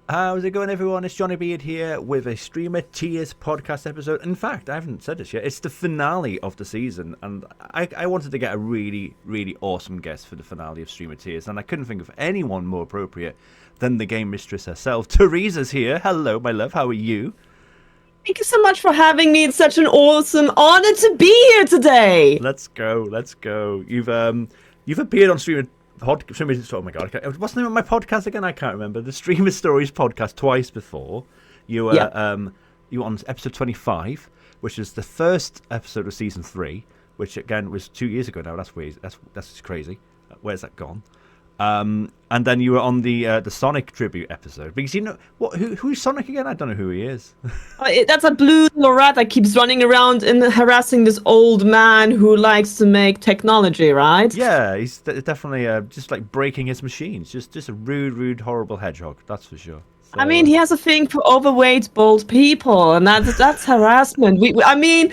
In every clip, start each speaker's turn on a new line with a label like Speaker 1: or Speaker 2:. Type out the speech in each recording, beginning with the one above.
Speaker 1: How's it going, everyone? It's Johnny Beard here with a Streamer Tears podcast episode. In fact, I haven't said this yet. It's the finale of the season, and I wanted to get a really, really awesome guest for the finale of Streamer Tears, and I couldn't think of anyone more appropriate than the GameMistress herself. Teresa's here. Hello, my love. How are you?
Speaker 2: Thank you so much for having me. It's such an awesome honor to be here today.
Speaker 1: Let's go. Let's go. You've appeared on Streamer. Oh my god! What's the name of my podcast again? I can't remember. The Streamer Stories podcast twice before. You were you were on episode 25, which is the first episode of season 3, which again was 2 years ago now. That's weird. That's just crazy. Where's that gone? And then you were on the Sonic tribute episode, because you know what? Who's Sonic again? I don't know who he is.
Speaker 2: That's a blue little rat that keeps running around and harassing this old man who likes to make technology, right?
Speaker 1: Yeah, he's definitely just like breaking his machines. Just a rude, horrible hedgehog. That's for sure. So,
Speaker 2: I mean, he has a thing for overweight, bald people, and that's harassment. I mean,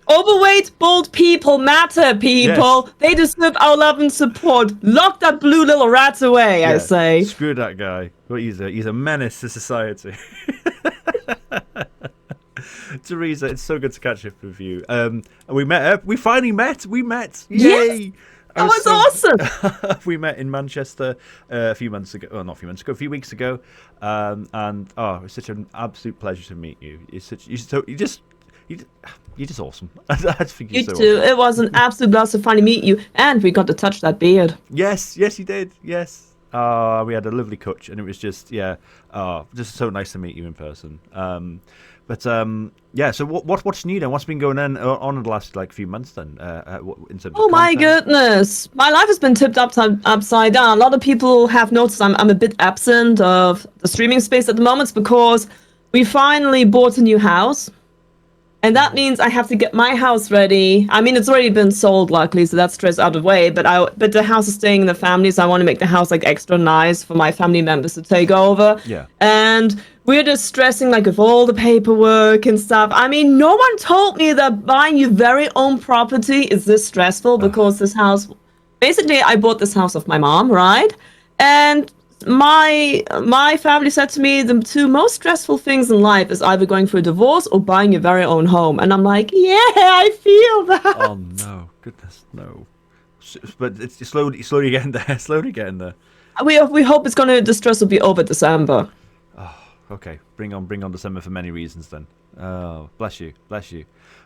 Speaker 2: overweight, bald people matter, people. Yes. They deserve our love and support. Lock that blue little rat away, I say.
Speaker 1: Screw that guy. Well, he's a menace to society. Teresa, it's so good to catch up with you. We met. We finally met. We met. Yay!
Speaker 2: Yes! That was awesome.
Speaker 1: We met in Manchester a few months ago. Well, not a few months ago. A few weeks ago. And it was such an absolute pleasure to meet you. You're just awesome. I think
Speaker 2: you
Speaker 1: so
Speaker 2: too.
Speaker 1: Awesome.
Speaker 2: It was an absolute blast to finally meet you, and we got to touch that beard.
Speaker 1: Yes, you did. Yes. We had a lovely touch, and it was just just so nice to meet you in person. So what's new then? What's been going on in the last few months then? In terms of
Speaker 2: my goodness, my life has been tipped upside down. A lot of people have noticed I'm a bit absent of the streaming space at the moment because we finally bought a new house. And that means I have to get my house ready. I mean, it's already been sold, luckily, so that's stress out of the way. But the house is staying in the family, so I want to make the house extra nice for my family members to take over.
Speaker 1: Yeah.
Speaker 2: And we're just stressing with all the paperwork and stuff. I mean, no one told me that buying your very own property is this stressful because this house, basically, I bought this house of my mom, right? And my family said to me the two most stressful things in life is either going through a divorce or buying your very own home, and I'm like, yeah, I feel that.
Speaker 1: Oh no, goodness, no. But it's slowly getting there.
Speaker 2: We hope the stress will be over December.
Speaker 1: Oh, okay. Bring on December for many reasons then. Oh, bless you.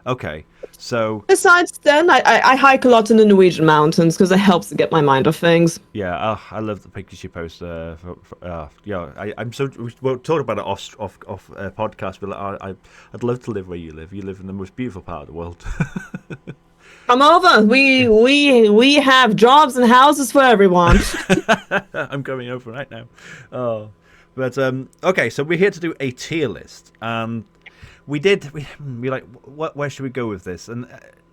Speaker 1: Okay, so
Speaker 2: besides then, I hike a lot in the Norwegian mountains because it helps to get my mind off things.
Speaker 1: Yeah, I love the pictures you post. I'm so we'll talk about it off podcast, but I'd love to live where you live. You live in the most beautiful part of the world.
Speaker 2: Come over. We have jobs and houses for everyone.
Speaker 1: I'm coming over right now. Oh, but okay, so we're here to do a tier list, and we like, where should we go with this? And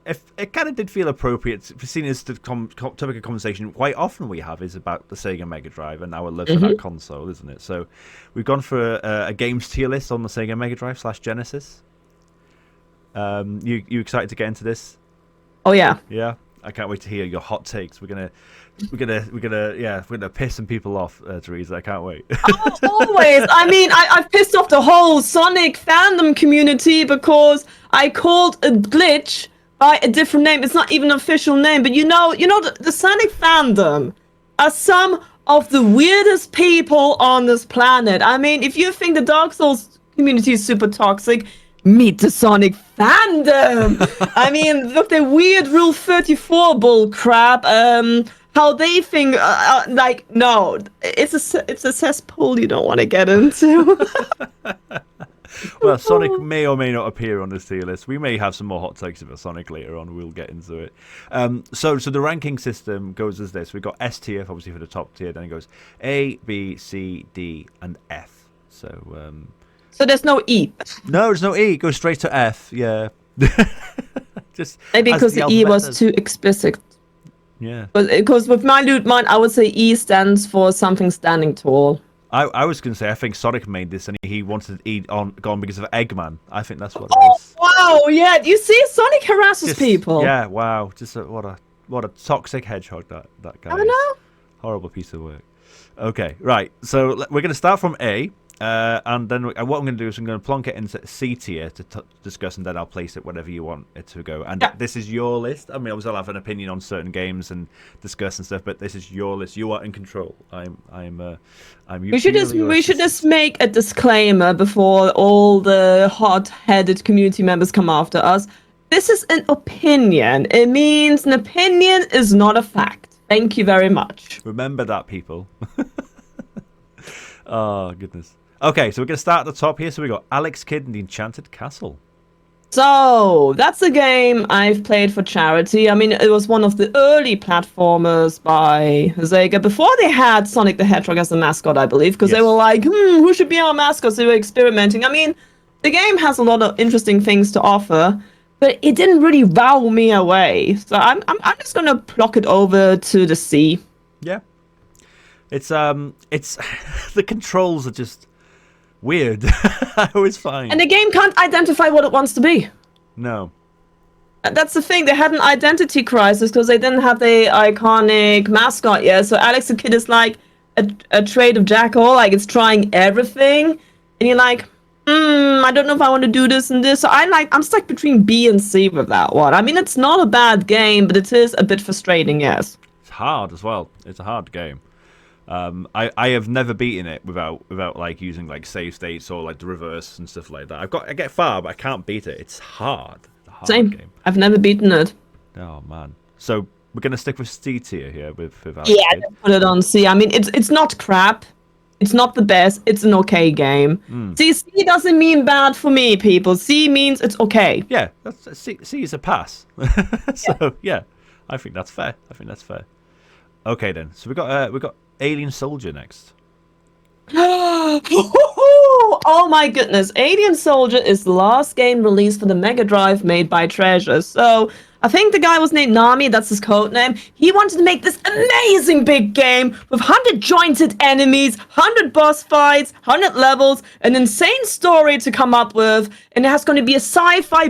Speaker 1: if it kind of did feel appropriate, seeing as the topic of conversation quite often we have is about the Sega Mega Drive and our love for that console, isn't it? So we've gone for a games tier list on the Sega Mega Drive / Genesis. You excited to get into this?
Speaker 2: Oh yeah.
Speaker 1: Yeah. I can't wait to hear your hot takes. We're gonna piss some people off, Teresa. I can't wait.
Speaker 2: Oh, always. I mean, I've pissed off the whole Sonic fandom community because I called a glitch by a different name. It's not even an official name, but you know, the Sonic fandom are some of the weirdest people on this planet. I mean, if you think the Dark Souls community is super toxic, meet the Sonic fandom. I mean, look, the weird Rule 34 bull crap. How they think, no, it's a cesspool you don't want to get into.
Speaker 1: Well, Sonic may or may not appear on this tier list. We may have some more hot takes about Sonic later on. We'll get into it. So the ranking system goes as this. We've got S tier, obviously, for the top tier. Then it goes A, B, C, D, and F.
Speaker 2: So there's no E.
Speaker 1: No, there's no E. It goes straight to F. Yeah. Just
Speaker 2: maybe because the E was too explicit.
Speaker 1: Yeah.
Speaker 2: Because with my loot mind, I would say E stands for something standing tall.
Speaker 1: I was going to say, I think Sonic made this and he wanted E gone because of Eggman. I think that's what it is.
Speaker 2: Oh, wow. Yeah. You see, Sonic harasses people.
Speaker 1: Yeah, wow. Just what a toxic hedgehog that guy is.
Speaker 2: I know.
Speaker 1: Horrible piece of work. Okay, right. So we're going to start from A, and then what I'm going to do is I'm going to plonk it into C tier to discuss, and then I'll place it wherever you want it to go. And this is your list. I mean, obviously I'll have an opinion on certain games and discuss and stuff, but this is your list. You are in control. I'm.
Speaker 2: We should just make a disclaimer before all the hot-headed community members come after us. This is an opinion. It means an opinion is not a fact. Thank you very much.
Speaker 1: Remember that, people. Oh, goodness. Okay, so we're going to start at the top here. So we got Alex Kidd and the Enchanted Castle.
Speaker 2: So, that's a game I've played for charity. I mean, it was one of the early platformers by Sega, before they had Sonic the Hedgehog as a mascot, I believe, because they were like, who should be our mascot? So they were experimenting. I mean, the game has a lot of interesting things to offer, but it didn't really wow me away. So I'm just gonna pluck it over to the C.
Speaker 1: Yeah. It's the controls are just weird. I always find.
Speaker 2: And the game can't identify what it wants to be.
Speaker 1: No.
Speaker 2: That's the thing. They had an identity crisis because they didn't have the iconic mascot yet. So Alex the Kid is like a trade of Jackal. Like, it's trying everything, and you're like, I don't know if I want to do this and this. So I'm stuck between B and C with that one. I mean, it's not a bad game, but it is a bit frustrating, yes.
Speaker 1: It's hard as well. It's a hard game. I have never beaten it without like using like save states or like the reverse and stuff like that. I get far, but I can't beat it. It's hard. It's a hard
Speaker 2: Same.
Speaker 1: game.
Speaker 2: I've never beaten it.
Speaker 1: Oh man. So we're gonna stick with C tier here with Alex
Speaker 2: Kidd. Put it on C. I mean, it's not crap. It's not the best. It's an okay game. See, C doesn't mean bad for me, people. C means it's okay.
Speaker 1: Yeah, C is a pass. So yeah, I think that's fair. Okay then. So we got Alien Soldier next.
Speaker 2: Oh my goodness. Alien Soldier is the last game released for the Mega Drive made by Treasure. So I think the guy was named Nami, that's his code name. He wanted to make this amazing big game with 100 jointed enemies, 100 boss fights, 100 levels, an insane story to come up with, and it has going to be a sci-fi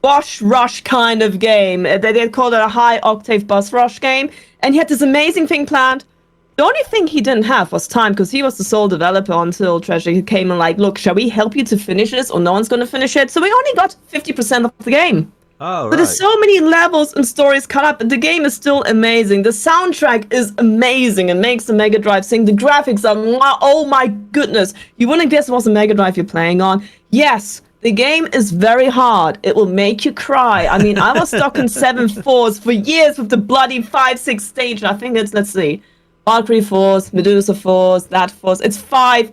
Speaker 2: boss rush kind of game. They called it a high octave boss rush game, and he had this amazing thing planned. The only thing he didn't have was time, because he was the sole developer until Treasure came and like, look, shall we help you to finish this, or no one's going to finish it? So we only got 50% of the game.
Speaker 1: Oh, right.
Speaker 2: But there's so many levels and stories cut up, and the game is still amazing. The soundtrack is amazing and makes the Mega Drive sing. The graphics are, oh my goodness. You wouldn't guess it was a Mega Drive you're playing on. Yes, the game is very hard. It will make you cry. I mean, I was stuck in 7 Force for years with the bloody 5-6 stage. I think it's, let's see, Valkyrie Force, Medusa Force, that Force. It's 5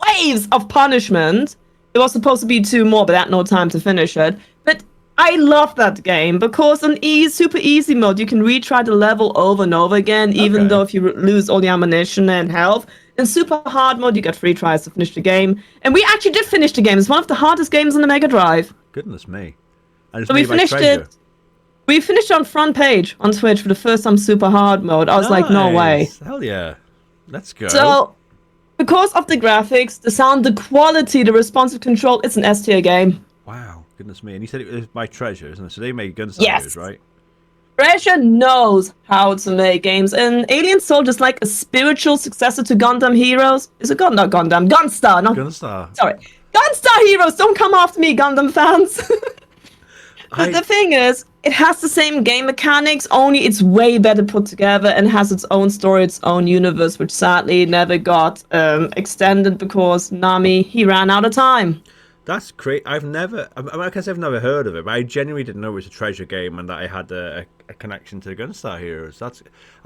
Speaker 2: waves of punishment. It was supposed to be 2 more, but I had no time to finish it. But I love that game because on super easy mode, you can retry the level over and over again, even though if you lose all the ammunition and health. In super hard mode, you get 3 tries to finish the game. And we actually did finish the game. It's one of the hardest games on the Mega Drive.
Speaker 1: Goodness me.
Speaker 2: So we finished it. We finished on front page on Twitch for the first time super hard mode. I was like, no way.
Speaker 1: Hell yeah. Let's go.
Speaker 2: So, because of the graphics, the sound, the quality, the responsive control, it's an S tier game.
Speaker 1: Wow. Goodness me. And you said it was by Treasure, isn't it? So they made Gunstar Heroes, right?
Speaker 2: Treasure knows how to make games, and Alien Soldier is like a spiritual successor to Gundam Heroes. Is it not Gundam? Gunstar, not
Speaker 1: Gunstar.
Speaker 2: Sorry. Gunstar Heroes, don't come after me, Gundam fans. But the thing is, it has the same game mechanics, only it's way better put together and has its own story, its own universe, which sadly never got extended because Nami, he ran out of time.
Speaker 1: That's great. I guess I've never heard of it, but I genuinely didn't know it was a Treasure game and that I had a connection to Gunstar Heroes. I'm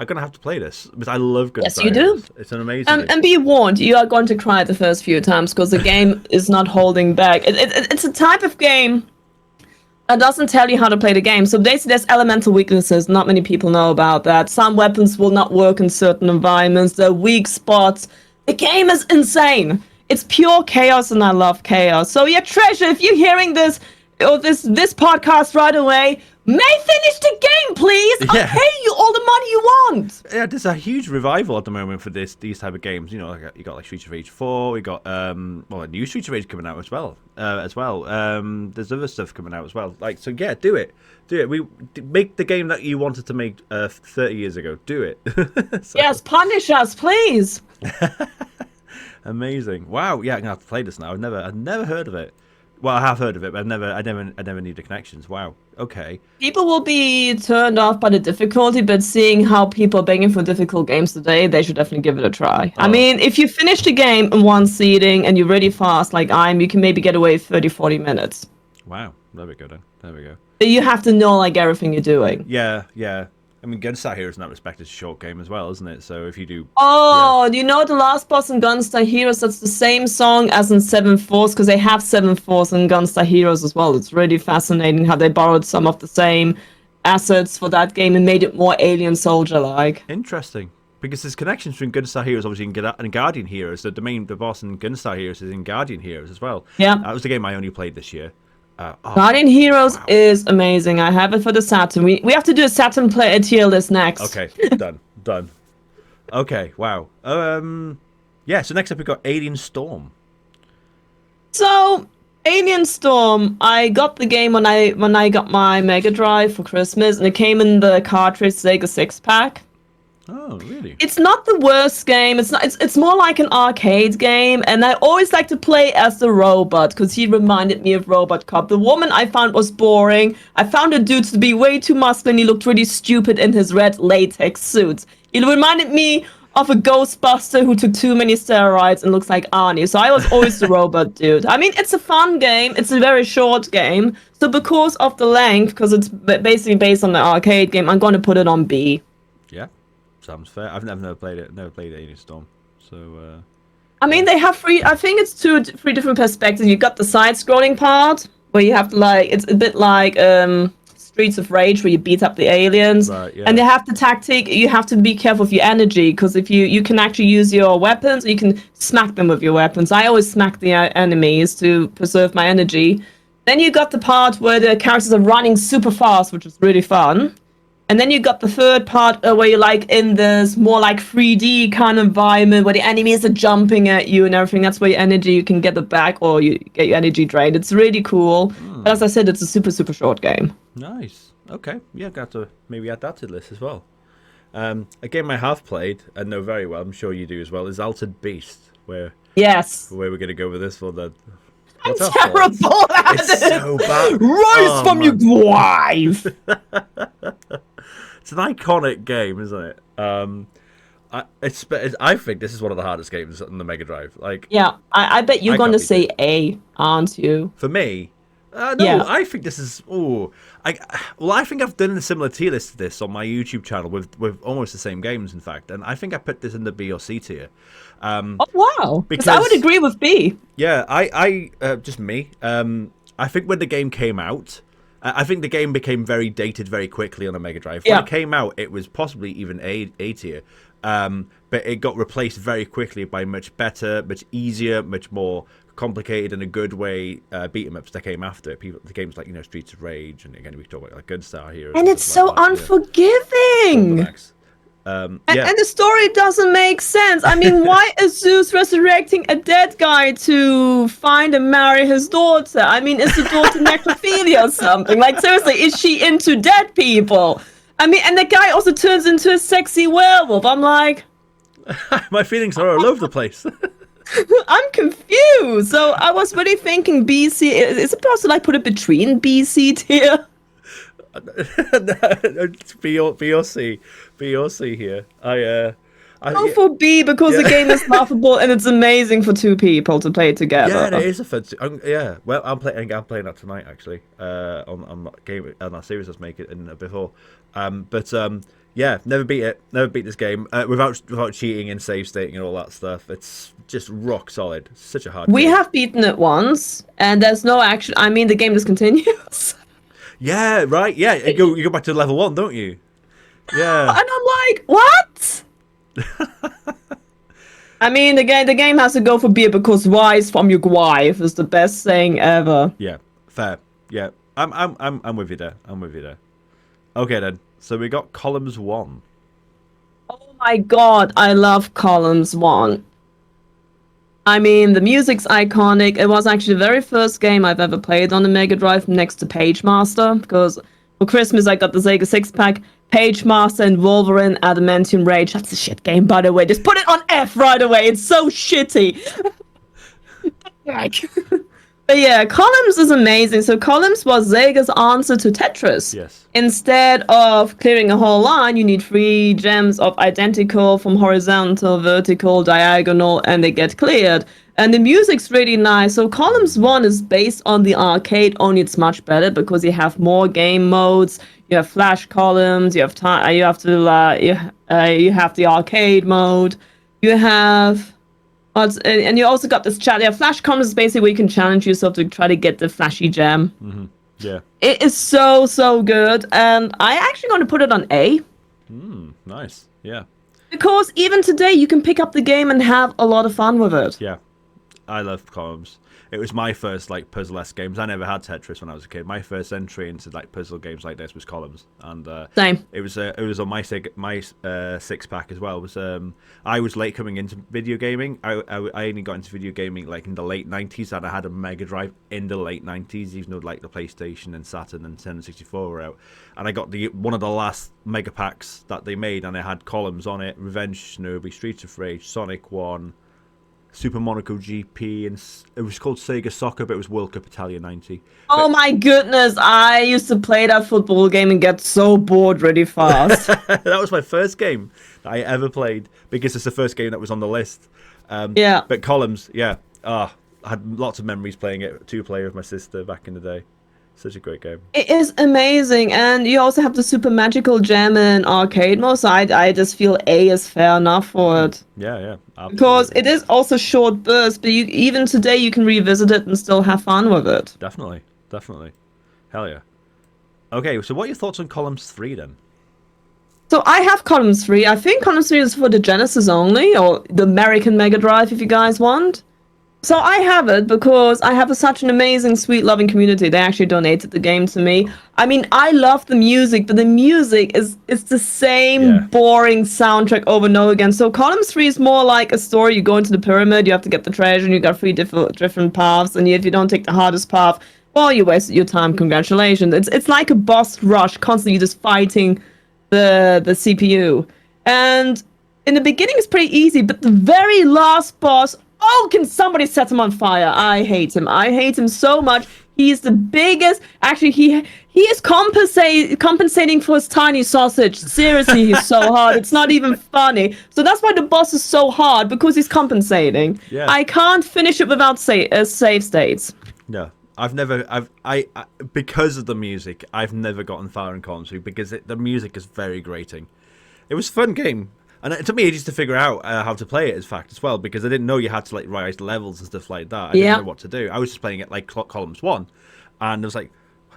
Speaker 1: going to have to play this, because I love Gunstar
Speaker 2: Yes, you
Speaker 1: Heroes.
Speaker 2: do.
Speaker 1: It's an amazing game.
Speaker 2: And be warned, you are going to cry the first few times, because the game is not holding back. It's a type of game that doesn't tell you how to play the game. So basically, there's elemental weaknesses. Not many people know about that. Some weapons will not work in certain environments. There are weak spots. The game is insane. It's pure chaos, and I love chaos. So yeah, Treasure, if you're hearing this, or this podcast right away. May finish the game, please.
Speaker 1: Yeah.
Speaker 2: I'll pay you all the money you want.
Speaker 1: Yeah, there's a huge revival at the moment for these type of games. You know, like, you got like Streets of Rage 4. We got a new Streets of Rage coming out as well. There's other stuff coming out as well. Like, so yeah, do it. We make the game that you wanted to make 30 years ago. Do it.
Speaker 2: Yes, punish us, please.
Speaker 1: Amazing! Wow, yeah, I'm gonna have to play this now. I've never heard of it. Well, I have heard of it, but I never need the connections. Wow. Okay.
Speaker 2: People will be turned off by the difficulty, but seeing how people are begging for difficult games today, they should definitely give it a try.
Speaker 1: Oh.
Speaker 2: I mean, if you finish the game in one seating and you're really fast like you can maybe get away 30, 40 minutes.
Speaker 1: Wow. There we go then. There we go.
Speaker 2: But you have to know like everything you're doing.
Speaker 1: Yeah. I mean, Gunstar Heroes in that respect is a short game as well, isn't it? So if you do...
Speaker 2: Oh, you know the last boss in Gunstar Heroes, that's the same song as in Seven Force, because they have Seven Force in Gunstar Heroes as well. It's really fascinating how they borrowed some of the same assets for that game and made it more Alien Soldier-like.
Speaker 1: Interesting. Because there's connections between Gunstar Heroes, obviously, and Guardian Heroes. The boss in Gunstar Heroes is in Guardian Heroes as well.
Speaker 2: Yeah.
Speaker 1: That was the game I only played this year.
Speaker 2: Guardian Heroes is amazing. I have it for the Saturn. We have to do a Saturn player tier list next.
Speaker 1: Okay, done. Okay, wow. Yeah. So next up we got Alien Storm.
Speaker 2: So Alien Storm, I got the game when I got my Mega Drive for Christmas, and it came in the cartridge Sega 6-pack.
Speaker 1: Oh, really?
Speaker 2: It's not the worst game. It's more like an arcade game, and I always like to play as the robot because he reminded me of Robot Cop. The woman I found was boring. I found the dude to be way too masculine. He looked really stupid in his red latex suit. He reminded me of a Ghostbuster who took too many steroids and looks like Arnie. So I was always the robot dude. I mean, it's a fun game. It's a very short game. So because of the length, because it's basically based on the arcade game, I'm going to put it on B.
Speaker 1: Yeah. Sounds fair. I've never played it. Never played Alien Storm. So.
Speaker 2: I mean, they have three. I think it's three different perspectives. You've got the side-scrolling part where you have to it's a bit like Streets of Rage where you beat up the aliens.
Speaker 1: Right, yeah.
Speaker 2: And they have the tactic. You have to be careful with your energy because if you can actually use your weapons, you can smack them with your weapons. I always smack the enemies to preserve my energy. Then you got the part where the characters are running super fast, which is really fun. And then you got the third part where you're like in this more like 3D kind of environment where the enemies are jumping at you and everything. That's where your energy, you can get it back or you get your energy drained. It's really cool. But as I said, it's a super, super short game.
Speaker 1: Nice. Okay. Yeah, got to maybe add that to the list as well. A game I have played and know very well, I'm sure you do as well, is Altered Beast.
Speaker 2: Yes.
Speaker 1: Where we're going to go with this one then.
Speaker 2: I'm terrible at
Speaker 1: It's so bad.
Speaker 2: Rise from your grave.
Speaker 1: It's an iconic game, isn't it? I think this is one of the hardest games on the Mega Drive. Like,
Speaker 2: yeah, I bet you're going to say A, aren't you?
Speaker 1: For me, no,
Speaker 2: yeah.
Speaker 1: I think this is. I think I've done a similar tier list to this on my YouTube channel with almost the same games, in fact, and I think I put this in the B or C tier.
Speaker 2: Oh wow! Because I would agree with B.
Speaker 1: Yeah, I just me. I think when the game came out, I think the game became very dated very quickly on a Mega Drive. When it came out, it was possibly even A tier, but it got replaced very quickly by much better, much easier, much more complicated in a good way beat 'em ups that came after it. The games like Streets of Rage, and again we talk about like Gunstar Heroes,
Speaker 2: and it's so unforgiving. And the story doesn't make sense. I mean, why is Zeus resurrecting a dead guy to find and marry his daughter? I mean, is the daughter necrophilia or something? Like, seriously, is she into dead people? I mean, and the guy also turns into a sexy werewolf. I'm like...
Speaker 1: My feelings are all over the place.
Speaker 2: I'm confused. So I was really thinking BC. Is it possible I put it between BC tier?
Speaker 1: B or C here.
Speaker 2: Go for B because the game is laughable and it's amazing for two people to play together.
Speaker 1: Yeah, it is a fun. Yeah, well, I'm playing that tonight actually. On that game on that series I was making before. Yeah, never beat it. Never beat this game without cheating and save stating and all that stuff. It's just rock solid. It's such a hard game.
Speaker 2: We have beaten it once, and there's no action. I mean, the game just continues.
Speaker 1: Yeah, right. Yeah, you go back to level 1, don't you? Yeah.
Speaker 2: And I'm like, what? I mean, the game has to go for B because "rise from your wife" is the best saying ever.
Speaker 1: Yeah, fair. Yeah. I'm with you there. I'm with you there. Okay then. So we got Columns 1.
Speaker 2: Oh my god, I love Columns 1. I mean, the music's iconic. It was actually the very first game I've ever played on the Mega Drive next to Page Master, because for Christmas I got the Sega 6-pack, Page Master and Wolverine Adamantium Rage. That's a shit game, by the way. Just put it on F right away. It's so shitty. Like, but yeah, Columns is amazing. So Columns was Sega's answer to Tetris.
Speaker 1: Yes.
Speaker 2: Instead of clearing a whole line, you need 3 gems of identical from horizontal, vertical, diagonal, and they get cleared. And the music's really nice. So Columns 1 is based on the arcade, only it's much better because you have more game modes. You have flash columns. You have time. You have the arcade mode. You have. And you also got this yeah, flash columns is basically where you can challenge yourself to try to get the flashy gem.
Speaker 1: Mm-hmm. Yeah.
Speaker 2: It is so good, and I actually going to put it on A.
Speaker 1: Nice. Yeah.
Speaker 2: Because even today you can pick up the game and have a lot of fun with it.
Speaker 1: Yeah. I love Columns. It was my first like puzzle-esque games. I never had Tetris when I was a kid. My first entry into like puzzle games like this was Columns, and
Speaker 2: Same.
Speaker 1: It was on my 6-pack as well. It was I was late coming into video gaming. I only got into video gaming like in the late 90s, and I had a Mega Drive in the late 90s, even though like the PlayStation and Saturn and Nintendo 64 were out. And I got one of the last Mega Packs that they made, and it had Columns on it: Revenge Shinobi, Streets of Rage, Sonic 1. Super Monaco GP, and it was called Sega Soccer, but it was World Cup Italia 90.
Speaker 2: Oh my goodness, I used to play that football game and get so bored really fast.
Speaker 1: That was my first game that I ever played, because it's the first game that was on the list.
Speaker 2: Yeah.
Speaker 1: But Columns, yeah. I had lots of memories playing it, 2-player with my sister back in the day. Such a great game.
Speaker 2: It is amazing, and you also have the super magical gem in arcade mode, so I just feel A is fair enough for it.
Speaker 1: Yeah, absolutely.
Speaker 2: Because it is also short burst, but even today you can revisit it and still have fun with it.
Speaker 1: Definitely. Hell yeah. Okay, so what are your thoughts on Columns 3 then?
Speaker 2: So I have Columns 3. I think Columns 3 is for the Genesis only, or the American Mega Drive if you guys want. So I have it because I have such an amazing, sweet, loving community. They actually donated the game to me. I mean, I love the music, but the music is the same boring soundtrack over and over again. So Columns 3 is more like a story. You go into the pyramid, you have to get the treasure, and you got 3 different paths. And if you don't take the hardest path, well, you wasted your time. Congratulations. It's like a boss rush, constantly just fighting the CPU. And in the beginning, it's pretty easy, but the very last boss. Oh, can somebody set him on fire? I hate him. I hate him so much. He's the biggest. Actually, he is compensating for his tiny sausage. Seriously, he's so hard. It's not even funny. So that's why the boss is so hard, because he's compensating.
Speaker 1: Yeah.
Speaker 2: I can't finish it without save states.
Speaker 1: No. Because of the music, I've never gotten far in Columns 3 because the music is very grating. It was a fun game. And it took me ages to figure out how to play it, as fact, as well, because I didn't know you had to like rise levels and stuff like that. I didn't know what to do. I was just playing it like Columns 1, and I was like,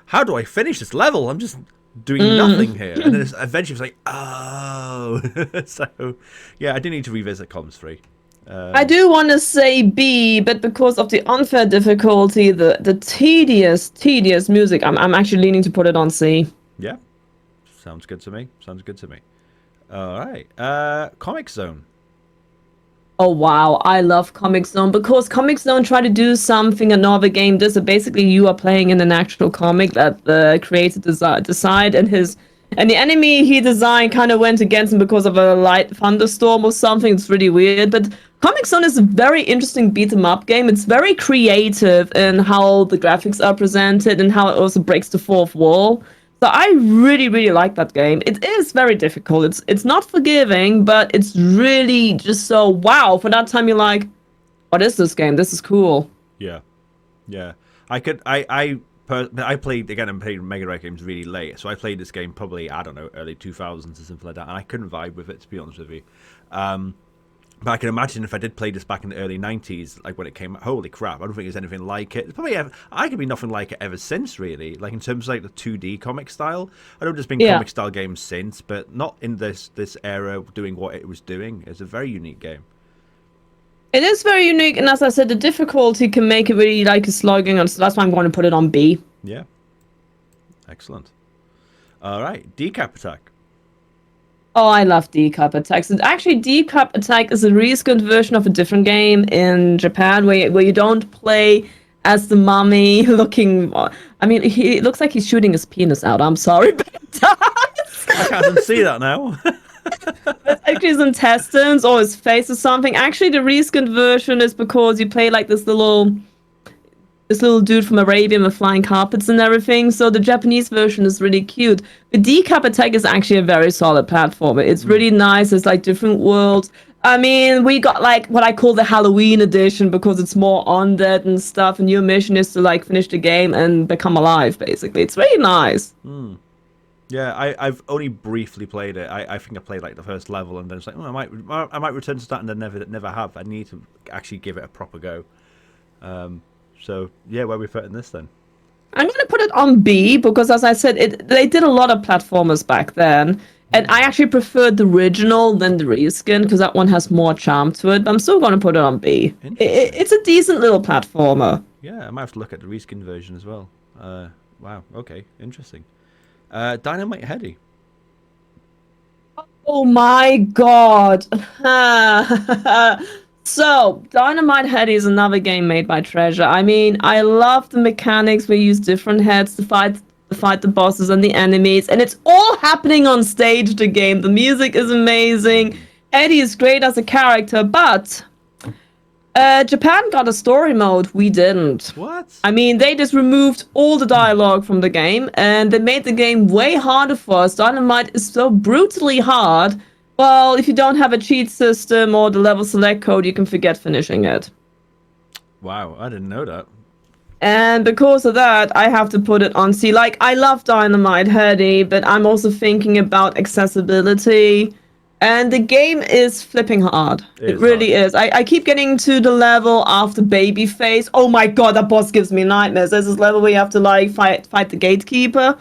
Speaker 1: how do I finish this level? I'm just doing nothing here. And then eventually it was like, oh. So, yeah, I do need to revisit Columns 3.
Speaker 2: I do want to say B, but because of the unfair difficulty, the tedious music, I'm actually leaning to put it on C.
Speaker 1: Yeah, sounds good to me. All right. Comic Zone.
Speaker 2: Oh wow, I love Comic Zone because Comic Zone tried to do something another game does. So basically, you are playing in an actual comic that the creator decided, and the enemy he designed kind of went against him because of a light thunderstorm or something. It's really weird, but Comic Zone is a very interesting beat 'em up game. It's very creative in how the graphics are presented and how it also breaks the fourth wall. So I really like that game. It is very difficult. It's not forgiving, but it's really just so wow. For that time, you're like, what is this game? This is cool.
Speaker 1: Yeah. I played again and played Mega Drive games really late, so I played this game probably early 2000s or something like that, and I couldn't vibe with it, to be honest with you. But I can imagine if I did play this back in the early 90s, like when it came out, holy crap, I don't think there's anything like it. It's probably I could be nothing like it ever since, really. Like in terms of like the 2D comic style. I know there's been comic style games since, but not in this era doing what it was doing. It's a very unique game.
Speaker 2: It is very unique, and as I said, the difficulty can make it really like a slogging, and so that's why I'm going to put it on B.
Speaker 1: Yeah, Excellent. All right, Decap Attack.
Speaker 2: Oh, I love Decap Attack. And actually, Decap Attack is a reskinned version of a different game in Japan where you don't play as the mummy looking. I mean, it looks like he's shooting his penis out. I'm sorry, but it does.
Speaker 1: I can't see that now.
Speaker 2: It's actually his intestines or his face or something. Actually, the reskinned version is because you play like this little dude from Arabia with flying carpets and everything. So the Japanese version is really cute. The Decap Attack is actually a very solid platformer. It's really nice. It's like different worlds. I mean, we got like what I call the Halloween edition because it's more undead and stuff. And your mission is to like finish the game and become alive, basically. It's really nice.
Speaker 1: Yeah, I've only briefly played it. I think I played like the first level and then it's like, I might return to that and then never have. I need to actually give it a proper go. So, yeah, where are we putting this then?
Speaker 2: I'm going to put it on B because, as I said, they did a lot of platformers back then. And I actually preferred the original than the reskin because that one has more charm to it. But I'm still going to put it on B. It's a decent little platformer.
Speaker 1: Yeah, I might have to look at the reskin version as well. Wow, okay, interesting. Dynamite Heady.
Speaker 2: Oh my god. So, Dynamite Head is another game made by Treasure. I mean, I love the mechanics. We use different heads to fight the bosses and the enemies, and it's all happening on stage. The game, the music is amazing. Eddie is great as a character, but Japan got a story mode. We didn't.
Speaker 1: What?
Speaker 2: I mean, they just removed all the dialogue from the game, and they made the game way harder for us. Dynamite is so brutally hard. Well, if you don't have a cheat system or the level select code, you can forget finishing it.
Speaker 1: Wow, I didn't know that.
Speaker 2: And because of that, I have to put it on C. Like, I love Dynamite Heady, but I'm also thinking about accessibility. And the game is flipping hard. It really is. I keep getting to the level after Babyface. Oh my god, that boss gives me nightmares. There's this level where you have to, like, fight the gatekeeper.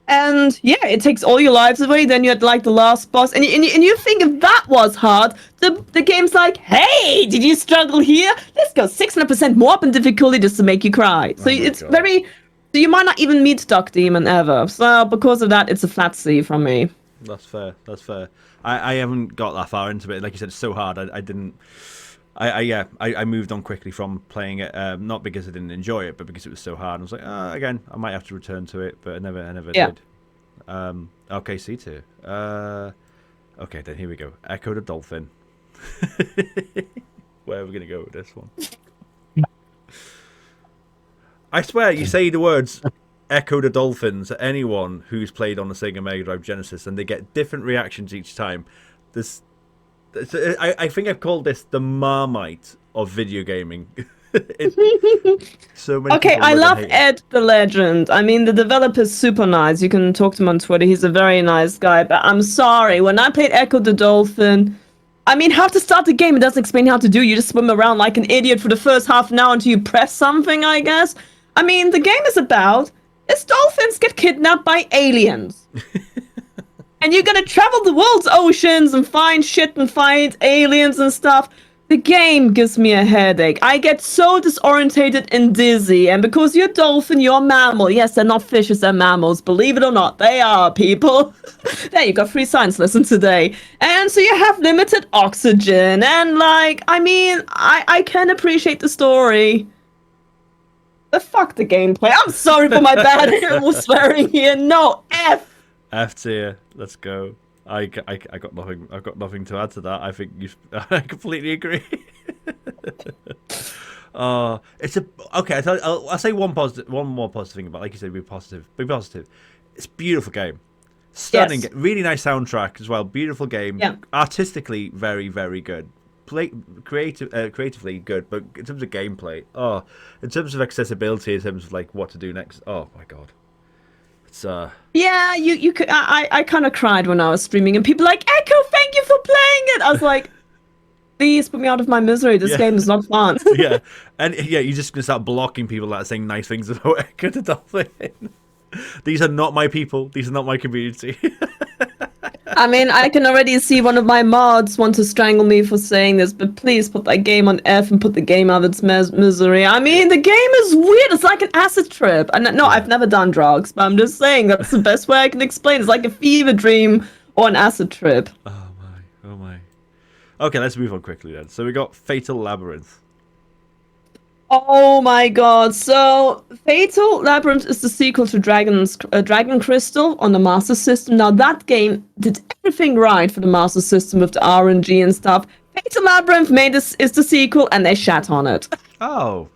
Speaker 2: And yeah, it takes all your lives away. Then you had like the last boss, and you think if that was hard, the game's like, hey, did you struggle here? Let's go 600% more up in difficulty just to make you cry. So it's very, so you might not even meet Duck Demon ever. So because of that, it's a flat C from me.
Speaker 1: That's fair. That's fair. I haven't got that far into it. Like you said, it's so hard. I didn't. I moved on quickly from playing it, not because I didn't enjoy it, but because it was so hard. I was like, again, I might have to return to it, but I never did. Okay, C tier. Okay, then here we go. Echo the Dolphin. Where are we gonna go with this one? I swear, you say the words "Echo the Dolphins" to anyone who's played on the Sega Mega Drive Genesis, and they get different reactions each time. I think I've called this the Marmite of video gaming. So many.
Speaker 2: Okay, I love Ed the Legend. I mean, the developer's super nice. You can talk to him on Twitter. He's a very nice guy. But I'm sorry, when I played Echo the Dolphin, I mean, how to start the game, it doesn't explain how to do. You just swim around like an idiot for the first half an hour until you press something, I guess. I mean, the game is about dolphins get kidnapped by aliens. And you're gonna travel the world's oceans and find shit and find aliens and stuff. The game gives me a headache. I get so disorientated and dizzy. And because you're a dolphin, you're a mammal. Yes, they're not fishes, they're mammals. Believe it or not, they are, people. There, you got free science lesson today. And so you have limited oxygen. And, like, I mean, I can appreciate the story. But fuck the gameplay. I'm sorry for my bad animal swearing here. No, F.
Speaker 1: F tier. Let's go. I got nothing. I've got nothing to add to that. I think I completely agree. It's okay. I'll say one more positive thing about. Like you said, be positive. Be positive. It's a beautiful game. Stunning. Yes. Really nice soundtrack as well. Beautiful game.
Speaker 2: Yeah.
Speaker 1: Artistically, very very good. Creatively good, but in terms of gameplay, in terms of accessibility, in terms of like what to do next, oh my god. Yeah,
Speaker 2: you could. I kind of cried when I was streaming, and people like, Echo, thank you for playing it. I was like, please put me out of my misery. This game is not fun.
Speaker 1: Yeah, and yeah, you're just gonna start blocking people that are saying nice things about Echo the Dolphin. These are not my people. These are not my community.
Speaker 2: I mean, I can already see one of my mods want to strangle me for saying this, but please put that game on F and put the game out of its misery. I mean, the game is weird. It's like an acid trip. And no, I've never done drugs, but I'm just saying that's the best way I can explain. It's like a fever dream or an acid trip.
Speaker 1: Oh my. Okay, let's move on quickly then. So we got Fatal Labyrinth.
Speaker 2: Oh my god. So, Fatal Labyrinth is the sequel to Dragon Crystal on the Master System. Now, that game did everything right for the Master System with the RNG and stuff. Fatal Labyrinth is the sequel, and they shat on it.
Speaker 1: Oh.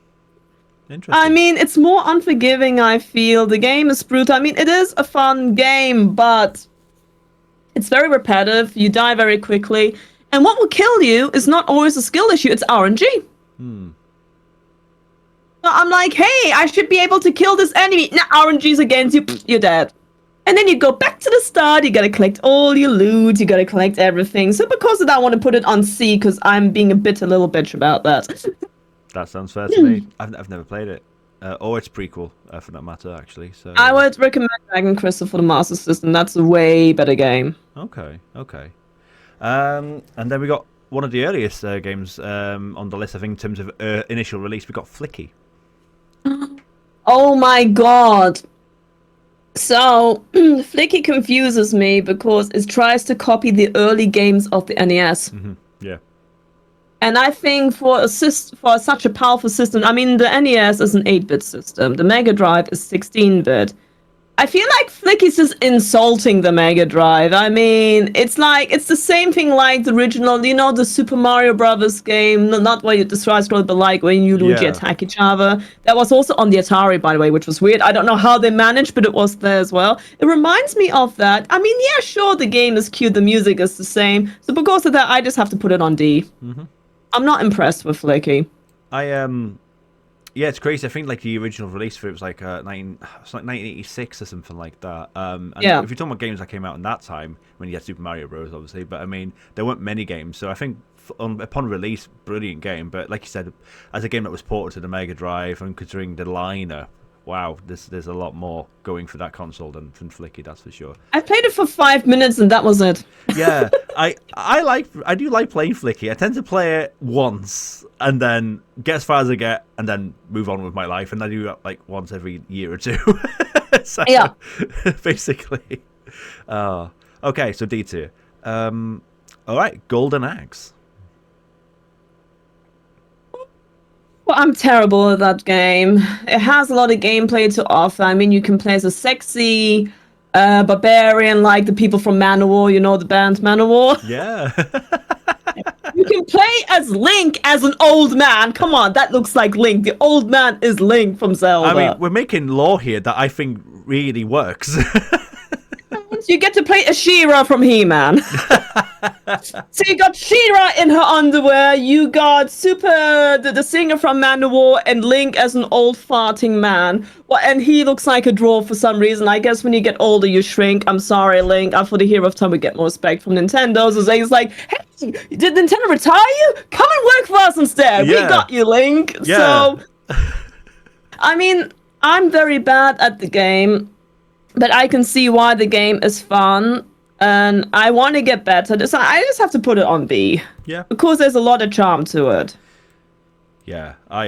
Speaker 1: Interesting.
Speaker 2: I mean, it's more unforgiving, I feel. The game is brutal. I mean, it is a fun game, but it's very repetitive. You die very quickly. And what will kill you is not always a skill issue, it's RNG. I'm like, hey, I should be able to kill this enemy. Now RNG's against you, you're dead. And then you go back to the start, you gotta collect all your loot, you gotta collect everything. So because of that, I want to put it on C, because I'm being a little bitch about that.
Speaker 1: That sounds fair to me. I've never played it. Or its prequel, for that matter, actually. So
Speaker 2: I would recommend Dragon Crystal for the Master System. That's a way better game.
Speaker 1: Okay. And then we got one of the earliest games on the list, I think, in terms of initial release. We got Flicky.
Speaker 2: Oh my god. So, Flicky confuses me because it tries to copy the early games of the NES.
Speaker 1: Yeah.
Speaker 2: And I think for such a powerful system, I mean, the NES is an 8-bit system. The Mega Drive is 16-bit. I feel like Flicky's just insulting the Mega Drive. I mean, it's the same thing like the original, the Super Mario Brothers game, not where you destroy scroll, but like when you Luigi attack each other. That was also on the Atari, by the way, which was weird. I don't know how they managed, but it was there as well. It reminds me of that. I mean, yeah, sure, the game is cute, the music is the same. So because of that, I just have to put it on D. I'm not impressed with Flicky.
Speaker 1: Yeah, it's crazy. I think like the original release for it was like 1986 or something like that. And if you're talking about games that came out in that time, when you had Super Mario Bros, obviously, but I mean there weren't many games. So I think upon release, brilliant game. But like you said, as a game that was ported to the Mega Drive, and considering the liner, wow, there's a lot more going for that console than Flicky, that's for sure.
Speaker 2: I played it for 5 minutes and that was it.
Speaker 1: Yeah, I do like playing Flicky. I tend to play it once and then get as far as I get and then move on with my life, and I do that like once every year or two. So, yeah, basically. Okay, so D tier. All right, Golden Axe.
Speaker 2: Well, I'm terrible at that game. It has a lot of gameplay to offer. I mean, you can play as a sexy barbarian like the people from Manowar, the band Manowar.
Speaker 1: Yeah.
Speaker 2: You can play as Link as an old man. Come on, that looks like Link. The old man is Link from Zelda.
Speaker 1: I mean, we're making lore here that I think really works.
Speaker 2: You get to play as She-Ra from He-Man. So you got She-Ra in her underwear, you got the singer from Manowar, and Link as an old farting man. Well, and he looks like a dwarf for some reason. I guess when you get older, you shrink. I'm sorry, Link. For the hero of time, we get more respect from Nintendo. So it's like, hey, did Nintendo retire you? Come and work for us instead. Yeah. We got you, Link. Yeah. So, I mean, I'm very bad at the game, but I can see why the game is fun. And I want to get better. So I just have to put it on B.
Speaker 1: Yeah.
Speaker 2: Because there's a lot of charm to it.
Speaker 1: Yeah, I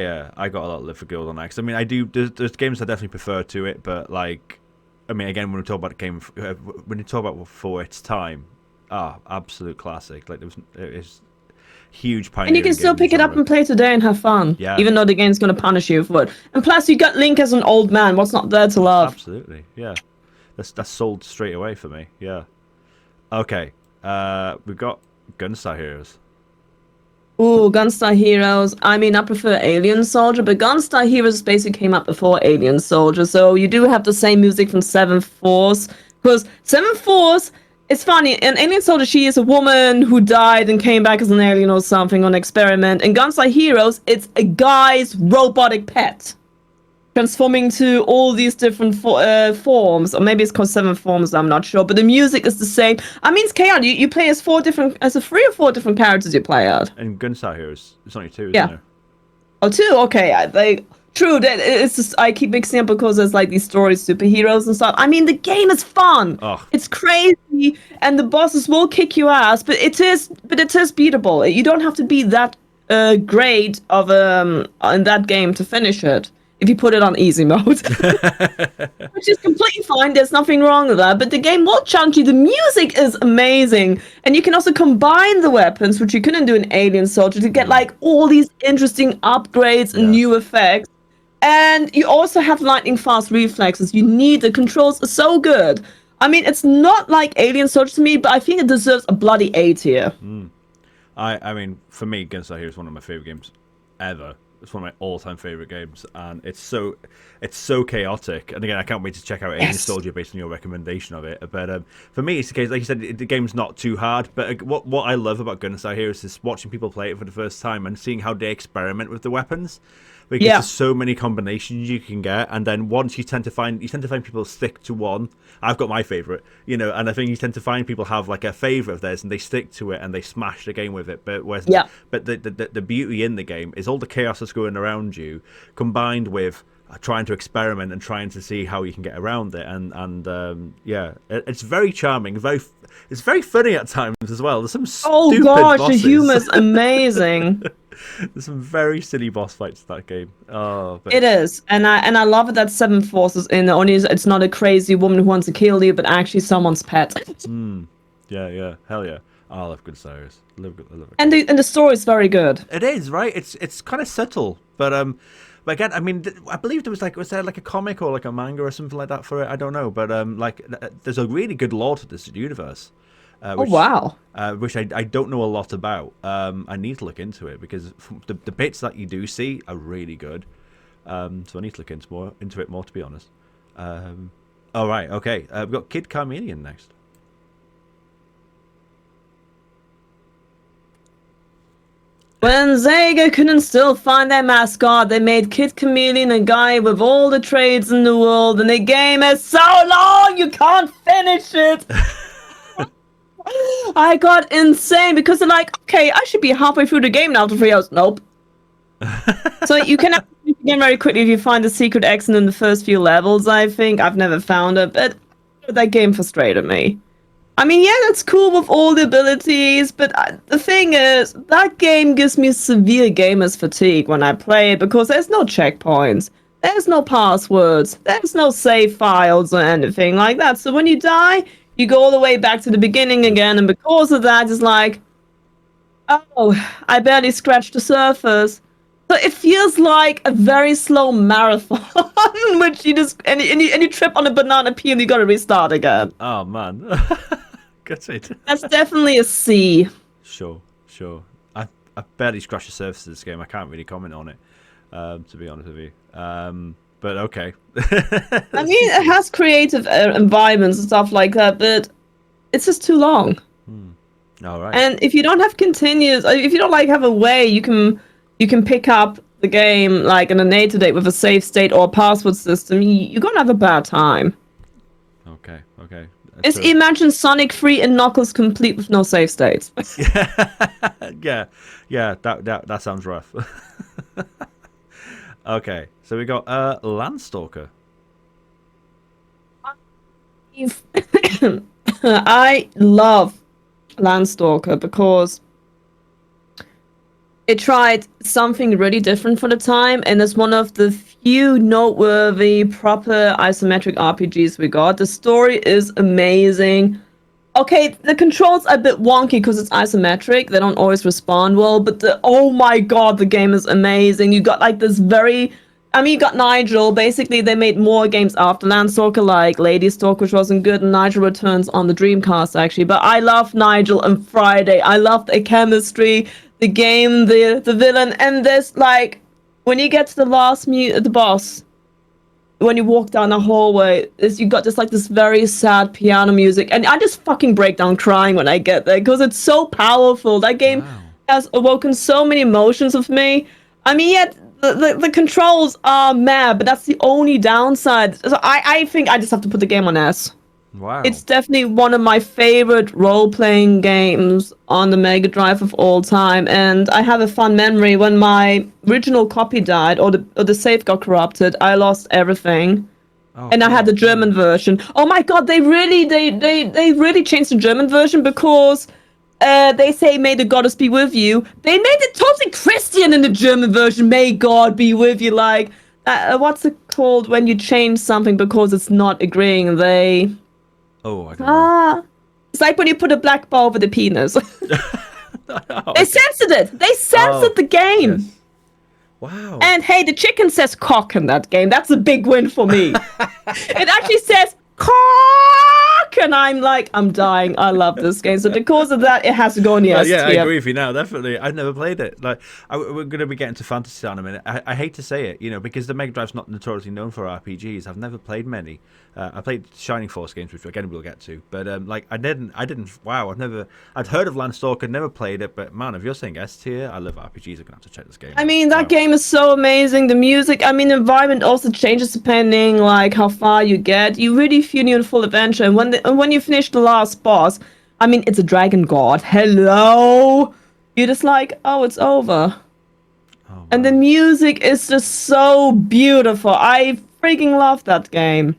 Speaker 1: got a lot of love for Golden Axe. I mean, I do. There's games I definitely prefer to it, but like, I mean, again, when we talk about the game, when you talk about for its time, absolute classic. Like it's huge pioneering.
Speaker 2: And you can still pick it up and play today and have fun. Yeah. Even though the game's gonna punish you for it. And plus, you got Link as an old man. What's not there to love?
Speaker 1: Absolutely. Yeah. That's sold straight away for me. Yeah. Okay, we've got Gunstar Heroes.
Speaker 2: Ooh, Gunstar Heroes. I mean, I prefer Alien Soldier, but Gunstar Heroes basically came out before Alien Soldier, so you do have the same music from Seventh Force. Because Seventh Force, it's funny, in Alien Soldier, she is a woman who died and came back as an alien or something on experiment. In Gunstar Heroes, it's a guy's robotic pet. Transforming to all these different forms, or maybe it's called 7 forms, I'm not sure, but the music is the same. I mean, it's chaotic. You play as 3 or 4 different characters you play out.
Speaker 1: And Gunstar Heroes, it's only 2, isn't there?
Speaker 2: Oh, 2? Okay. True, that it's just I keep mixing up because there's like these stories, superheroes and stuff. I mean, the game is fun.
Speaker 1: Oh.
Speaker 2: It's crazy, and the bosses will kick you ass, but it is beatable. You don't have to be that great of in that game to finish it. If you put it on easy mode, which is completely fine. There's nothing wrong with that. But the game will challenge you. The music is amazing, and you can also combine the weapons, which you couldn't do in Alien Soldier, to get like all these interesting upgrades and new effects. And you also have lightning fast reflexes. You need the controls are so good. I mean, it's not like Alien Soldier to me, but I think it deserves a bloody A tier.
Speaker 1: I mean, for me, Gunstar Heroes is one of my favorite games ever. It's one of my all-time favorite games, and it's so chaotic. And again, I can't wait to check out Alien Soldier based on your recommendation of it. But for me, it's the case, like you said, the game's not too hard. But what I love about Gunstar Heroes is watching people play it for the first time and seeing how they experiment with the weapons. Because there's so many combinations you can get, and then once you tend to find people stick to one. I've got my favorite, and I think you tend to find people have like a favorite of theirs, and they stick to it and they smash the game with it. But the beauty in the game is all the chaos that's going around you, combined with trying to experiment and trying to see how you can get around it, and it's very charming, it's very funny at times as well. There's some stupid bosses.
Speaker 2: The humor's amazing.
Speaker 1: There's some very silly boss fights in that game.
Speaker 2: It is, and I love it that Seven Forces in. Only it's not a crazy woman who wants to kill you, but actually someone's pet.
Speaker 1: Yeah, hell yeah. I love good series. I love it.
Speaker 2: And the story is very good.
Speaker 1: It is, right? It's kind of subtle, but again, I mean, I believe was there like a comic or like a manga or something like that for it? I don't know, but there's a really good lore to this universe. Which I don't know a lot about. I need to look into it because the bits that you do see are really good. So I need to look into it more, to be honest. All right, okay. We've got Kid Chameleon next.
Speaker 2: When Sega couldn't still find their mascot, they made Kid Chameleon a guy with all the trades in the world, and the game is so long you can't finish it. I got insane because they're like, okay, I should be halfway through the game now after 3 hours. Nope. So you can finish the game very quickly if you find the secret exit in the first few levels, I think. I've never found it, but that game frustrated me. I mean, yeah, that's cool with all the abilities, but the thing is, that game gives me severe gamer's fatigue when I play it because there's no checkpoints, there's no passwords, there's no save files or anything like that. So when you die, you go all the way back to the beginning again, and because of that, it's like, oh, I barely scratched the surface. So it feels like a very slow marathon, which you just and you trip on a banana peel and you gotta restart again.
Speaker 1: Oh man, that's it.
Speaker 2: That's definitely a C.
Speaker 1: Sure. I barely scratched the surface of this game. I can't really comment on it, to be honest with you. But okay.
Speaker 2: I mean, it has creative environments and stuff like that, but it's just too long.
Speaker 1: All right.
Speaker 2: And if you don't have continuous, if you don't like have a way you can pick up the game like in a native date with a save state or a password system, you're gonna have a bad time.
Speaker 1: Okay.
Speaker 2: Just imagine Sonic 3 and Knuckles complete with no save states.
Speaker 1: yeah, that sounds rough. Okay, so we got Landstalker.
Speaker 2: I love Landstalker because it tried something really different for the time, and it's one of the few noteworthy proper isometric RPGs we got. The story is amazing. Okay, the controls are a bit wonky because it's isometric. They don't always respond well, but oh my god, the game is amazing. You got like this you got Nigel. Basically, they made more games after Landstalker, like Lady Stalk, which wasn't good, and Nigel Returns on the Dreamcast, actually. But I love Nigel and Friday. I love the chemistry, the game, the villain, and there's like, when you get to the last the boss, when you walk down the hallway, you got this very sad piano music, and I just fucking break down crying when I get there because it's so powerful. That game has awoken so many emotions of me. I mean, yeah, the controls are mad, but that's the only downside. So I think I just have to put the game on S.
Speaker 1: Wow.
Speaker 2: It's definitely one of my favorite role-playing games on the Mega Drive of all time, and I have a fun memory when my original copy died or the save got corrupted. I lost everything,
Speaker 1: Oh,
Speaker 2: and I had
Speaker 1: God,
Speaker 2: the German
Speaker 1: no.
Speaker 2: version. Oh my God, they really changed the German version because they say "May the goddess be with you." They made it totally Christian in the German version. May God be with you. Like, what's it called when you change something because it's not agreeing?
Speaker 1: Oh, I don't know.
Speaker 2: It's like when you put a black bar over the penis.
Speaker 1: Oh,
Speaker 2: They
Speaker 1: okay.
Speaker 2: censored it. They censored
Speaker 1: Oh,
Speaker 2: the game.
Speaker 1: yes. Wow.
Speaker 2: And hey, the chicken says cock in that game. That's a big win for me. It actually says cock, and I'm like, I'm dying. I love this game. So because of that, it has to go in the
Speaker 1: Well,
Speaker 2: S
Speaker 1: yeah, I
Speaker 2: tier.
Speaker 1: agree with you now. Definitely, I've never played it. Like, we're going to be getting to Fantasy Star in a minute. I hate to say it, because the Mega Drive's not notoriously known for RPGs. I've never played many. I played Shining Force games, which again we'll get to. But like, I didn't. Wow, I'd heard of Landstalker, never played it. But man, if you're saying S tier, I love RPGs. I'm gonna have to check this game
Speaker 2: I
Speaker 1: out.
Speaker 2: mean, that
Speaker 1: Wow.
Speaker 2: game is so amazing. The music, I mean, the environment also changes depending like how far you get. You really feel you're in full adventure. And when you finish the last boss, I mean, it's a dragon god. Hello, you're just like, oh, it's over.
Speaker 1: Oh
Speaker 2: And the
Speaker 1: wow.
Speaker 2: music is just so beautiful. I freaking love that game.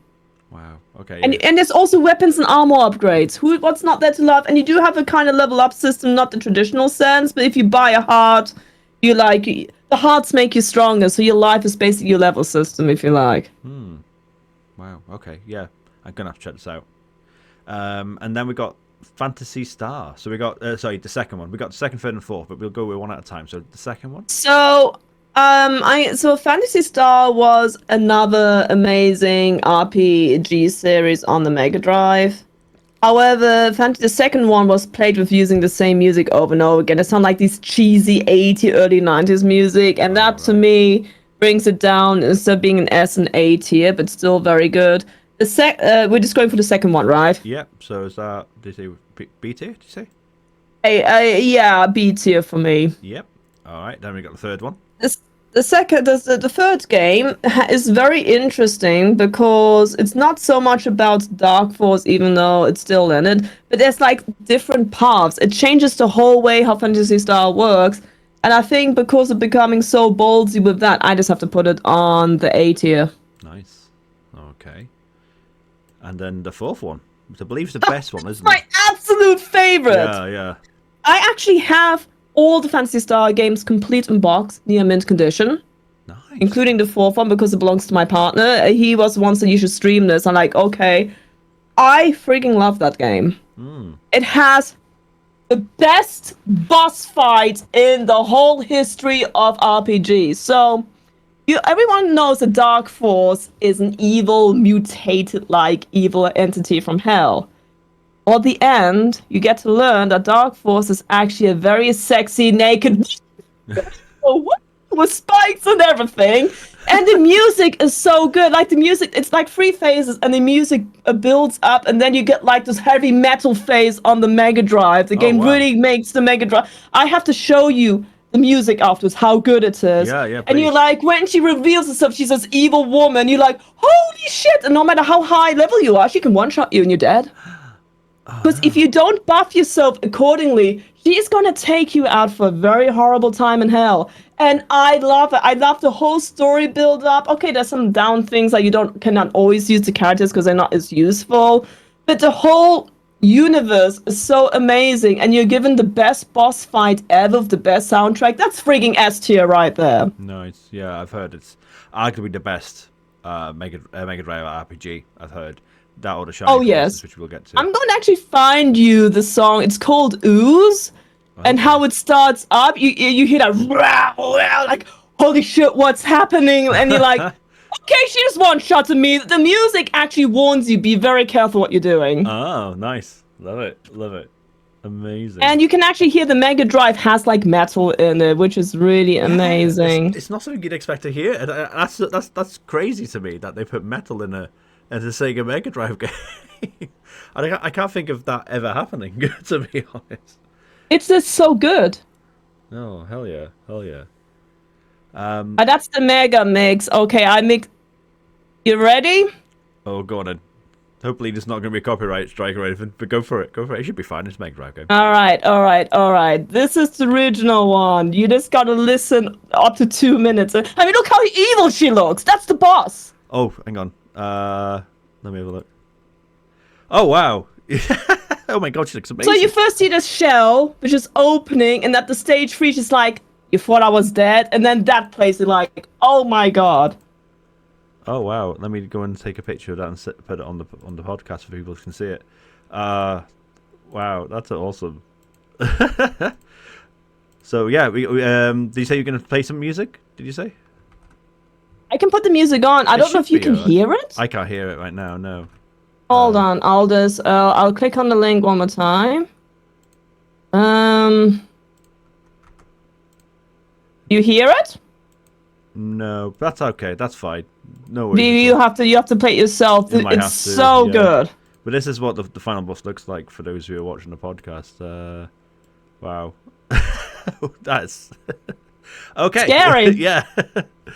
Speaker 1: Wow. Okay.
Speaker 2: And
Speaker 1: Yeah.
Speaker 2: and there's also weapons and armor upgrades. What's not there to love? And you do have a kind of level up system, not the traditional sense, but if you buy a heart, the hearts make you stronger, so your life is basically your level system, if you like.
Speaker 1: Wow. Okay. Yeah. I'm gonna have to check this out. And then we got Fantasy Star. So we got the second one. We got the second, third, and fourth, but we'll go with one at a time. So the second one.
Speaker 2: So Fantasy Star was another amazing RPG series on the Mega Drive. However, the second one was played with using the same music over and over again. It sounded like these cheesy 80s, early 90s music, and that to
Speaker 1: Right.
Speaker 2: me brings it down instead of being an S and A tier, but still very good. We're just going for the second one, right?
Speaker 1: Yep. So is that? Did you say B tier? Did you say?
Speaker 2: Yeah, B tier for me.
Speaker 1: Yep. All right. Then we got the third one.
Speaker 2: The third game is very interesting because it's not so much about Dark Force, even though it's still in it, but there's like different paths. It changes the whole way how Fantasy Star works, and I think because of becoming so ballsy with that, I just have to put it on the A tier.
Speaker 1: Nice. Okay. And then the fourth one, which I believe is the best one, isn't
Speaker 2: My
Speaker 1: it?
Speaker 2: absolute favorite.
Speaker 1: Yeah. Yeah.
Speaker 2: I actually have all the Fantasy Star games complete in box, near mint condition.
Speaker 1: Nice.
Speaker 2: Including the fourth one because it belongs to my partner. He was the one saying you should stream this. I'm like, okay. I freaking love that game. It has the best boss fight in the whole history of RPGs. So, everyone knows that Dark Force is an evil, mutated like evil entity from hell. At the end, you get to learn that Dark Force is actually a very sexy, naked with spikes and everything. And the music is so good. Like the music, it's like three phases, and the music builds up, and then you get like this heavy metal phase on the Mega Drive. The game
Speaker 1: wow.
Speaker 2: really makes the Mega Drive. I have to show you the music afterwards, how good it is.
Speaker 1: Yeah,
Speaker 2: And you're
Speaker 1: please.
Speaker 2: like, when she reveals herself, she's this evil woman. You're like, holy shit! And no matter how high level you are, she can one-shot you and you're dead. Because if you don't buff yourself accordingly, she's gonna take you out for a very horrible time in hell. And I love it. I love the whole story build up. Okay, there's some down things like cannot always use the characters because they're not as useful. But the whole universe is so amazing, and you're given the best boss fight ever with the best soundtrack. That's freaking S tier right there.
Speaker 1: Nice. Yeah, I've heard it's arguably the best Mega Drive RPG. I've heard that or the Shining Forces,
Speaker 2: Yes.
Speaker 1: which we'll get to.
Speaker 2: I'm going to actually find you the song. It's called Ooze. And how it starts up, you hear that like, holy shit, what's happening? And you're like, okay, she just one-shot to me. The music actually warns you, be very careful what you're doing.
Speaker 1: Oh, nice. Love it. Love it. Amazing.
Speaker 2: And you can actually hear the Mega Drive has like metal in it, which is really amazing.
Speaker 1: It's not something you'd expect to hear. That's crazy to me that they put metal in a Sega Mega Drive game. I can't think of that ever happening, to be honest.
Speaker 2: It's just so good.
Speaker 1: Oh, hell yeah. Hell yeah.
Speaker 2: That's the Mega Mix. Okay, You ready?
Speaker 1: Oh, go on then. Hopefully, there's not going to be a copyright strike or anything. But go for it. Go for it. It should be fine. It's a Mega Drive game.
Speaker 2: All right. This is the original one. You just gotta listen up to 2 minutes. I mean, look how evil she looks. That's the boss.
Speaker 1: Oh, hang on. Let me have a look. Oh wow. Oh my god, she looks amazing.
Speaker 2: So you first see this shell, which is opening, and at the stage 3, she's like, "You thought I was dead," and then that plays it like, "Oh my god."
Speaker 1: Oh wow. Let me go and take a picture of that and put it on the podcast so people can see it. Wow, that's awesome. So yeah, did you say you're going to play some music? Did you say?
Speaker 2: I can put the music on. I don't know if you can hear it.
Speaker 1: I can't hear it right now. No.
Speaker 2: Hold on. I'll click on the link one more time. You hear it?
Speaker 1: No, that's okay. That's fine. No worries.
Speaker 2: You have to play it yourself. It's so good.
Speaker 1: But this is what the final boss looks like for those who are watching the podcast. Wow. That's okay.
Speaker 2: Scary.
Speaker 1: Yeah.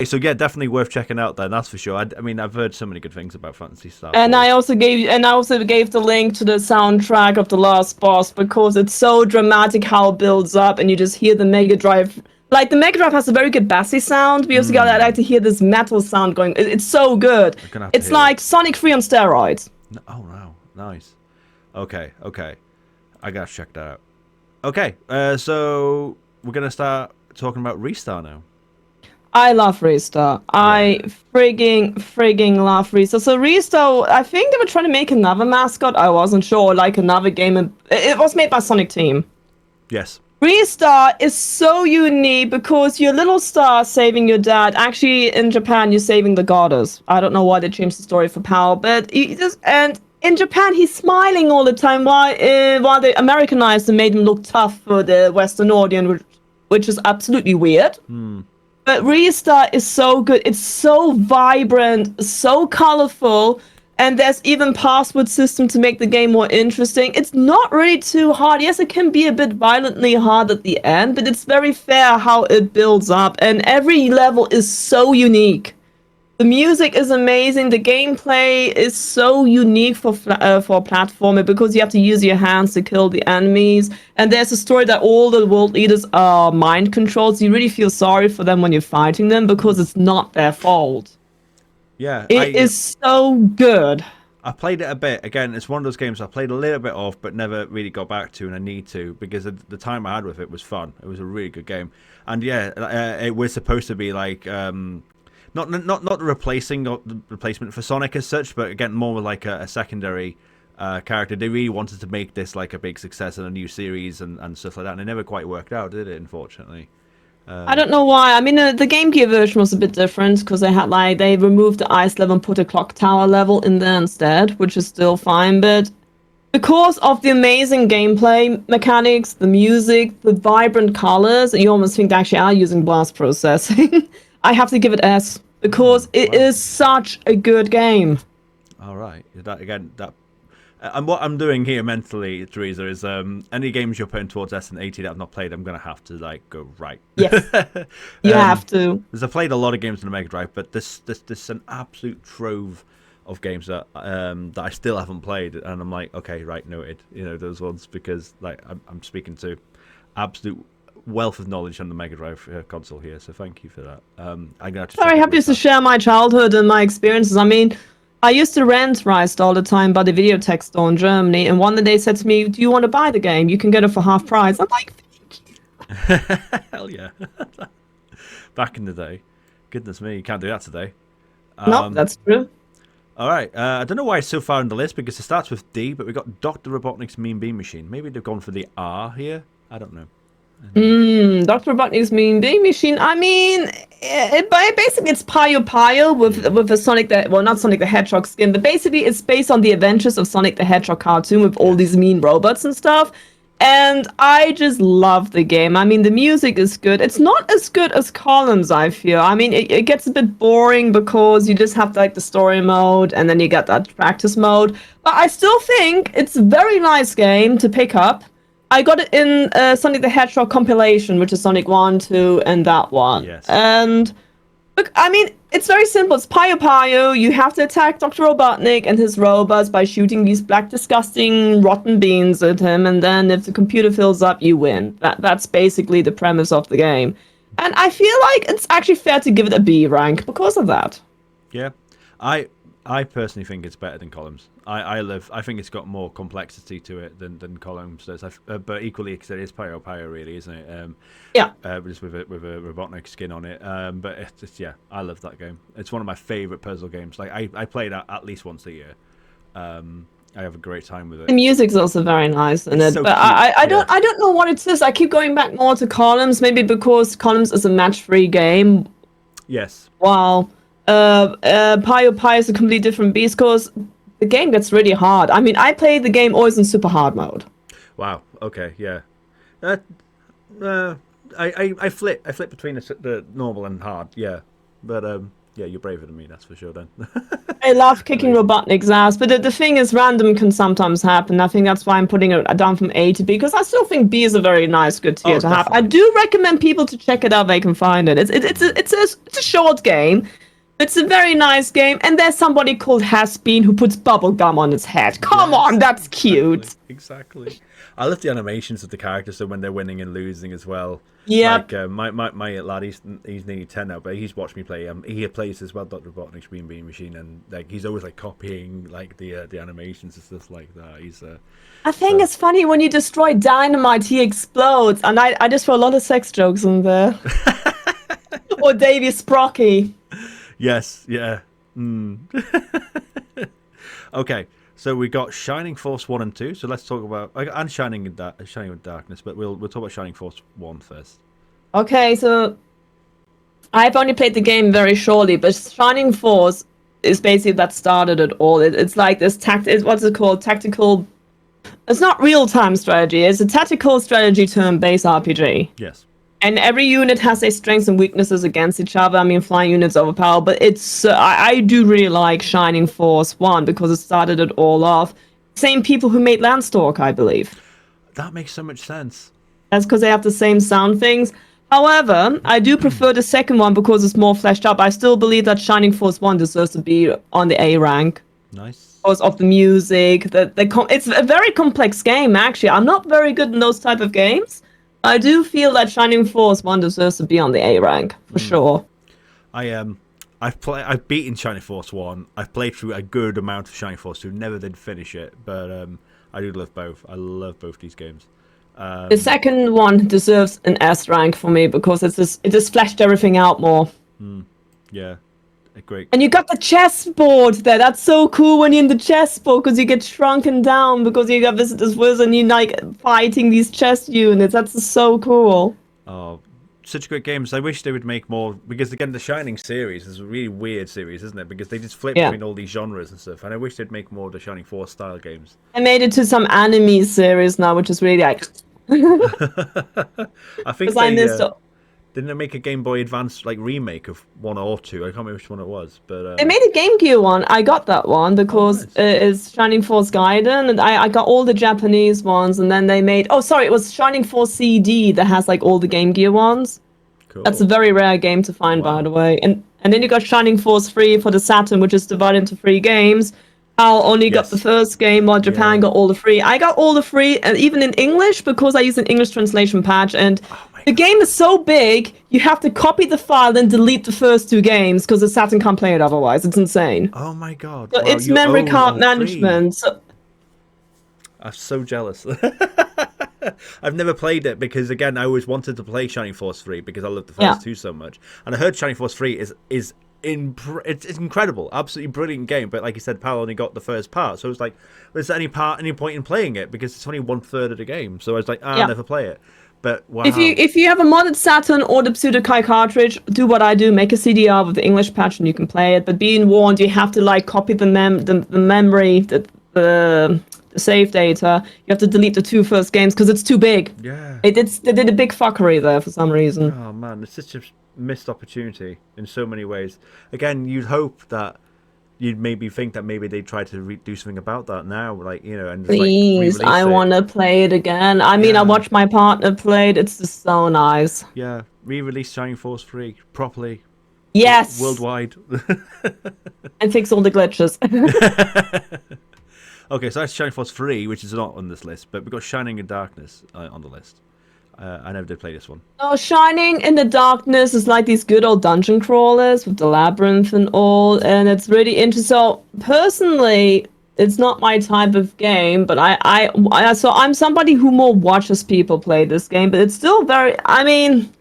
Speaker 1: So yeah, definitely worth checking out then. That's for sure. I mean, I've heard so many good things about Phantasy Star.
Speaker 2: And I also gave the link to the soundtrack of the last boss because it's so dramatic how it builds up, and you just hear the Mega Drive. Like the Mega Drive has a very good bassy sound. We also I like to hear this metal sound going. It's so good. It's like Sonic 3 on steroids.
Speaker 1: Oh wow, nice. Okay. I gotta check that out. Okay, so we're gonna start talking about Restart now.
Speaker 2: I love Restart. Yeah. I frigging love Restart. So Restart, I think they were trying to make another mascot. I wasn't sure, like another game. It was made by Sonic Team.
Speaker 1: Yes.
Speaker 2: Restart is so unique because your little star saving your dad. Actually, in Japan, you're saving the goddess. I don't know why they changed the story for Power, but in Japan, he's smiling all the time while they Americanized and made him look tough for the Western audience, which is absolutely weird. But Restart is so good. It's so vibrant, so colorful, and there's even password system to make the game more interesting. It's not really too hard. Yes, it can be a bit violently hard at the end, but it's very fair how it builds up, and every level is so unique. The music is amazing. The gameplay is so unique for a platformer because you have to use your hands to kill the enemies. And there's a story that all the world leaders are mind controlled. So you really feel sorry for them when you're fighting them because it's not their fault.
Speaker 1: Yeah,
Speaker 2: it is so good.
Speaker 1: I played it a bit. Again, it's one of those games I played a little bit of, but never really got back to, and I need to because the time I had with it was fun. It was a really good game, and yeah, it was supposed to be like. Not the replacement for Sonic as such, but again, more like a secondary character. They really wanted to make this like a big success in a new series and stuff like that, and it never quite worked out, did it? Unfortunately.
Speaker 2: I don't know why. I mean, the Game Gear version was a bit different because they removed the ice level and put a clock tower level in there instead, which is still fine. But because of the amazing gameplay mechanics, the music, the vibrant colors, you almost think they actually are using blast processing. I have to give it S because it is such a good game.
Speaker 1: All right, and what I'm doing here mentally, Teresa, is any games you're putting towards S and 80 that I've not played, I'm gonna have to like go right.
Speaker 2: Yes, you have to.
Speaker 1: Because I've played a lot of games on the Mega Drive, but this is an absolute trove of games that I still haven't played, and I'm like, okay, right, noted. You know those ones because like I'm speaking to absolute wealth of knowledge on the Mega Drive console here, so thank you for that. I'm gonna have to
Speaker 2: very happy to share my childhood and my experiences. I mean, I used to rent Riced all the time by the Videotheek store in Germany, and one day they said to me, "Do you want to buy the game? You can get it for half price." I'm like,
Speaker 1: thank you. Hell yeah. Back in the day. Goodness me, you can't do that today.
Speaker 2: No, that's true.
Speaker 1: All right, I don't know why it's so far on the list because it starts with D, but we've got Dr. Robotnik's Mean Bean Machine. Maybe they've gone for the R here. I don't know.
Speaker 2: Dr. Robotnik's Mean Bean Machine. I mean, basically it's Puyo Puyo with a Sonic not Sonic the Hedgehog skin, but basically it's based on the adventures of Sonic the Hedgehog cartoon with all these mean robots and stuff. And I just love the game. I mean, the music is good. It's not as good as Collins, I feel. I mean, it gets a bit boring because you just have like the story mode and then you get that practice mode. But I still think it's a very nice game to pick up. I got it in Sonic the Hedgehog compilation, which is Sonic 1, 2, and that one.
Speaker 1: Yes.
Speaker 2: And Look, I mean, it's very simple. It's Puyo Puyo. You have to attack Dr. Robotnik and his robots by shooting these black, disgusting, rotten beans at him, and then if the computer fills up, you win. That's basically the premise of the game. And I feel like it's actually fair to give it a B rank because of that.
Speaker 1: Yeah, I personally think it's better than Columns. I think it's got more complexity to it than Columns does. But equally, because it is Puyo Puyo, really, isn't it?
Speaker 2: Yeah.
Speaker 1: Just with a Robotnik skin on it. But it's yeah, I love that game. It's one of my favorite puzzle games. Like I play it at least once a year. I have a great time with it.
Speaker 2: The music's also very nice in it,
Speaker 1: So
Speaker 2: but
Speaker 1: cute,
Speaker 2: I don't know what it is. I keep going back more to Columns, maybe because Columns is a match-free game.
Speaker 1: Yes.
Speaker 2: While Puyo Puyo is a completely different beast because the game gets really hard. I mean, I play the game always in super hard mode.
Speaker 1: Wow. Okay. Yeah. I flip between the normal and hard. Yeah. But yeah, you're braver than me. That's for sure. Then.
Speaker 2: I love kicking Robotnik's ass, but the thing is, random can sometimes happen. I think that's why I'm putting it down from A to B, because I still think B is a very nice, good tier to have. I do recommend people to check it out. They can find it. It's a short game. It's a very nice game, and there's somebody called Has-Been who puts bubble gum on his head. Come on, that's cute.
Speaker 1: Exactly. I love the animations of the characters, so when they're winning and losing as well.
Speaker 2: Yeah.
Speaker 1: Like my lad, he's nearly 10 now, but he's watched me play. He plays as well, Dr. Robotnik's Bean Machine, and like he's always like copying like the animations and stuff like that.
Speaker 2: I think it's funny when you destroy dynamite, he explodes, and I just throw a lot of sex jokes in there. Or Davy Sprocky.
Speaker 1: Yes, yeah. Okay, so we got Shining Force 1 and 2. So let's talk about and Shining with Darkness, but we'll talk about Shining Force 1 first.
Speaker 2: Okay, so I've only played the game very shortly, but Shining Force is basically that started it all. It's like this what's it called? Tactical. It's not real-time strategy. It's a tactical strategy turn-based RPG.
Speaker 1: Yes.
Speaker 2: And every unit has their strengths and weaknesses against each other. I mean, flying units overpower, but it's I do really like Shining Force 1 because it started it all off. Same people who made Landstalk, I believe.
Speaker 1: That makes so much sense.
Speaker 2: That's because they have the same sound things. However, I do prefer the second one because it's more fleshed up. I still believe that Shining Force 1 deserves to be on the A rank.
Speaker 1: Nice.
Speaker 2: Because of the music. It's a very complex game, actually. I'm not very good in those type of games. I do feel that Shining Force 1 deserves to be on the A rank, for sure.
Speaker 1: I've beaten Shining Force 1. I've played through a good amount of Shining Force 2. Never did finish it, but I do love both. I love both these games.
Speaker 2: The second one deserves an S rank for me because it just fleshed everything out more.
Speaker 1: Yeah. Great.
Speaker 2: And you got the chessboard there. That's so cool when you're in the chessboard because you get shrunken down because you got Visitor's Wizard and you're like fighting these chess units. That's so cool.
Speaker 1: Oh, such great games. I wish they would make more because again, the Shining series is a really weird series, isn't it? Because they just flip between all these genres and stuff. And I wish they'd make more of the Shining Force style games.
Speaker 2: I made it to some anime series now, which is really like.
Speaker 1: I think
Speaker 2: I missed it.
Speaker 1: Didn't they make a Game Boy Advance like remake of 1 or 2? I can't remember which one it was, but
Speaker 2: they made a Game Gear one. I got that one because it's Shining Force Gaiden, and I got all the Japanese ones. And then they made it was Shining Force CD that has like all the Game Gear ones. Cool. That's a very rare game to find, by the way. And then you got Shining Force 3 for the Saturn, which is divided into 3 games. Al only got the first game, while Japan got all the 3. I got all the 3, and even in English, because I use an English translation patch, and the game is so big, you have to copy the file and delete the first 2 games, because the Saturn can't play it otherwise. It's insane.
Speaker 1: Oh my god.
Speaker 2: So it's memory card management. So
Speaker 1: I'm so jealous. I've never played it, because again, I always wanted to play Shining Force 3, because I love the first 2 so much. And I heard Shining Force 3 is it's incredible, absolutely brilliant game, but like you said, Pal only got the first part, so it's like, was there any point in playing it, because it's only 1/3 of the game, so I was like, I'll never play it. But wow.
Speaker 2: If you have a modded Saturn or the Pseudokai cartridge, do what I do, make a CDR with the English patch and you can play it, but being warned, you have to like copy the memory, the save data. You have to delete the 2 first games because it's too big.
Speaker 1: Yeah.
Speaker 2: They did a big fuckery there for some reason.
Speaker 1: Oh man, it's such a missed opportunity in so many ways. Again, you'd hope that you'd maybe think that maybe they try to do something about that now, like, you know, and just,
Speaker 2: please, I want to play it again. I mean, I watched my partner play it. It's just so nice.
Speaker 1: Yeah, re-release Shining Force 3 properly.
Speaker 2: Yes.
Speaker 1: Worldwide.
Speaker 2: And fix all the glitches.
Speaker 1: Okay, so that's Shining Force 3, which is not on this list, but we've got Shining in Darkness on the list. I never did play this one.
Speaker 2: Oh, Shining in the Darkness is like these good old dungeon crawlers with the labyrinth and all, and it's really interesting. So personally, it's not my type of game, but so I'm somebody who more watches people play this game, but it's still very. I mean,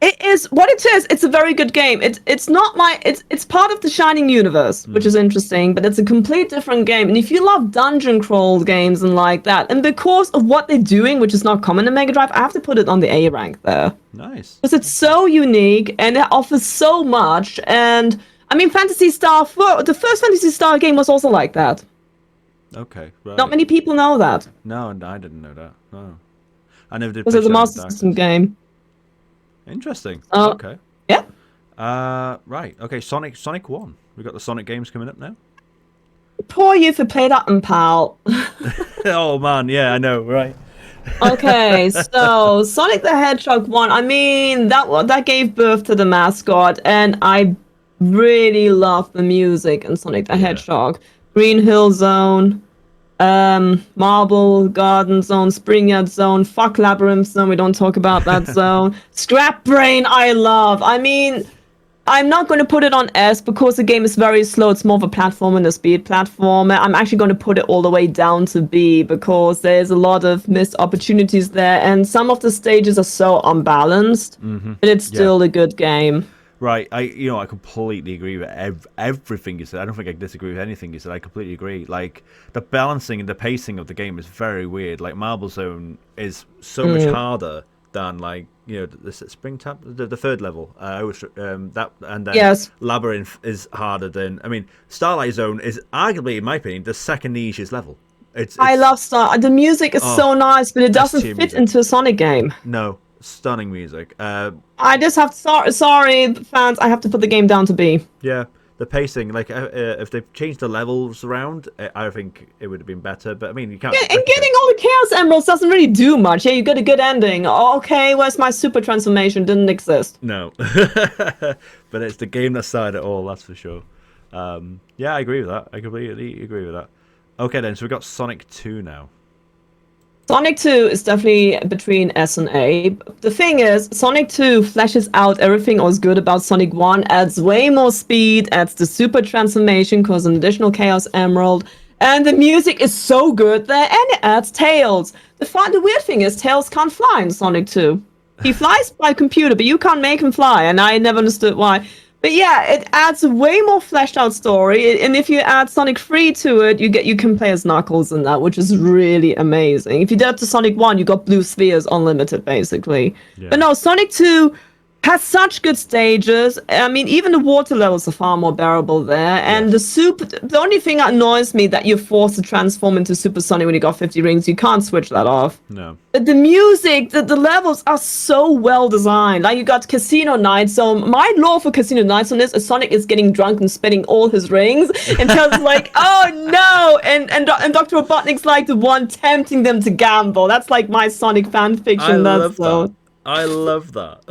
Speaker 2: it is what it is. It's a very good game. It's not my. It's part of the Shining universe, which is interesting, but it's a complete different game. And if you love dungeon crawl games and like that, and because of what they're doing, which is not common in Mega Drive, I have to put it on the A rank there.
Speaker 1: Nice.
Speaker 2: Because it's so unique and it offers so much. And I mean, the first Phantasy Star game was also like that.
Speaker 1: Okay, right.
Speaker 2: Not many people know that.
Speaker 1: No, I didn't know that. No, I never did.
Speaker 2: It was a Master System game.
Speaker 1: Interesting.
Speaker 2: Oh,
Speaker 1: Okay.
Speaker 2: yeah.
Speaker 1: Right. Okay. Sonic 1. We got the Sonic games coming up now.
Speaker 2: Poor you for play that one, pal.
Speaker 1: Oh man, yeah, I know, right?
Speaker 2: Okay, so Sonic the Hedgehog 1. I mean, that gave birth to the mascot, and I really love the music in Sonic the Hedgehog. Green Hill Zone, Marble Garden Zone, Springyard Zone, fuck Labyrinth Zone, we don't talk about that zone. Scrap Brain, I love. I mean, I'm not going to put it on S because the game is very slow. It's more of a platformer than a speed platformer. I'm actually going to put it all the way down to B because there's a lot of missed opportunities there, and some of the stages are so unbalanced, but it's still a good game.
Speaker 1: Right, I completely agree with everything you said. I don't think I disagree with anything you said. I completely agree. Like, the balancing and the pacing of the game is very weird. Like, Marble Zone is so much harder than, like, the Spring Tap, the third level. That, and then Labyrinth is harder than. I mean, Starlight Zone is arguably, in my opinion, the second easiest level. I
Speaker 2: love The music is so nice, but it doesn't fit into a Sonic game.
Speaker 1: No. Stunning music.
Speaker 2: I just have sorry fans, I have to put the game down to B.
Speaker 1: Yeah, the pacing, like if they changed the levels around, I think it would have been better. But I mean, you can't.
Speaker 2: Yeah, and getting all the Chaos Emeralds doesn't really do much. Yeah, you got a good ending. Okay, where's my super transformation? Didn't exist.
Speaker 1: No, but it's the game that started it all. That's for sure. Yeah, I agree with that. I completely agree with that. Okay, then, so we've got Sonic 2 now.
Speaker 2: Sonic 2 is definitely between S and A. The thing is, Sonic 2 fleshes out everything that was good about Sonic 1, adds way more speed, adds the super transformation, causes an additional Chaos Emerald, and the music is so good there, and it adds Tails. The weird thing is, Tails can't fly in Sonic 2. He flies by computer, but you can't make him fly, and I never understood why. But yeah, it adds a way more fleshed out story, and if you add Sonic 3 to it, you can play as Knuckles in that, which is really amazing. If you did it to Sonic 1, you got blue spheres unlimited, basically. Yeah. But no, Sonic 2 has such good stages. I mean, even the water levels are far more bearable there. And the only thing that annoys me that you're forced to transform into Super Sonic when you got 50 rings. You can't switch that off. No. But the music, the levels are so well designed. Like, you got Casino Night. So my lore for Casino Nights on this is Sonic is getting drunk and spending all his rings. And Tails is like, oh no! And Dr. Robotnik's like the one tempting them to gamble. That's like my Sonic fan fiction.
Speaker 1: I love that.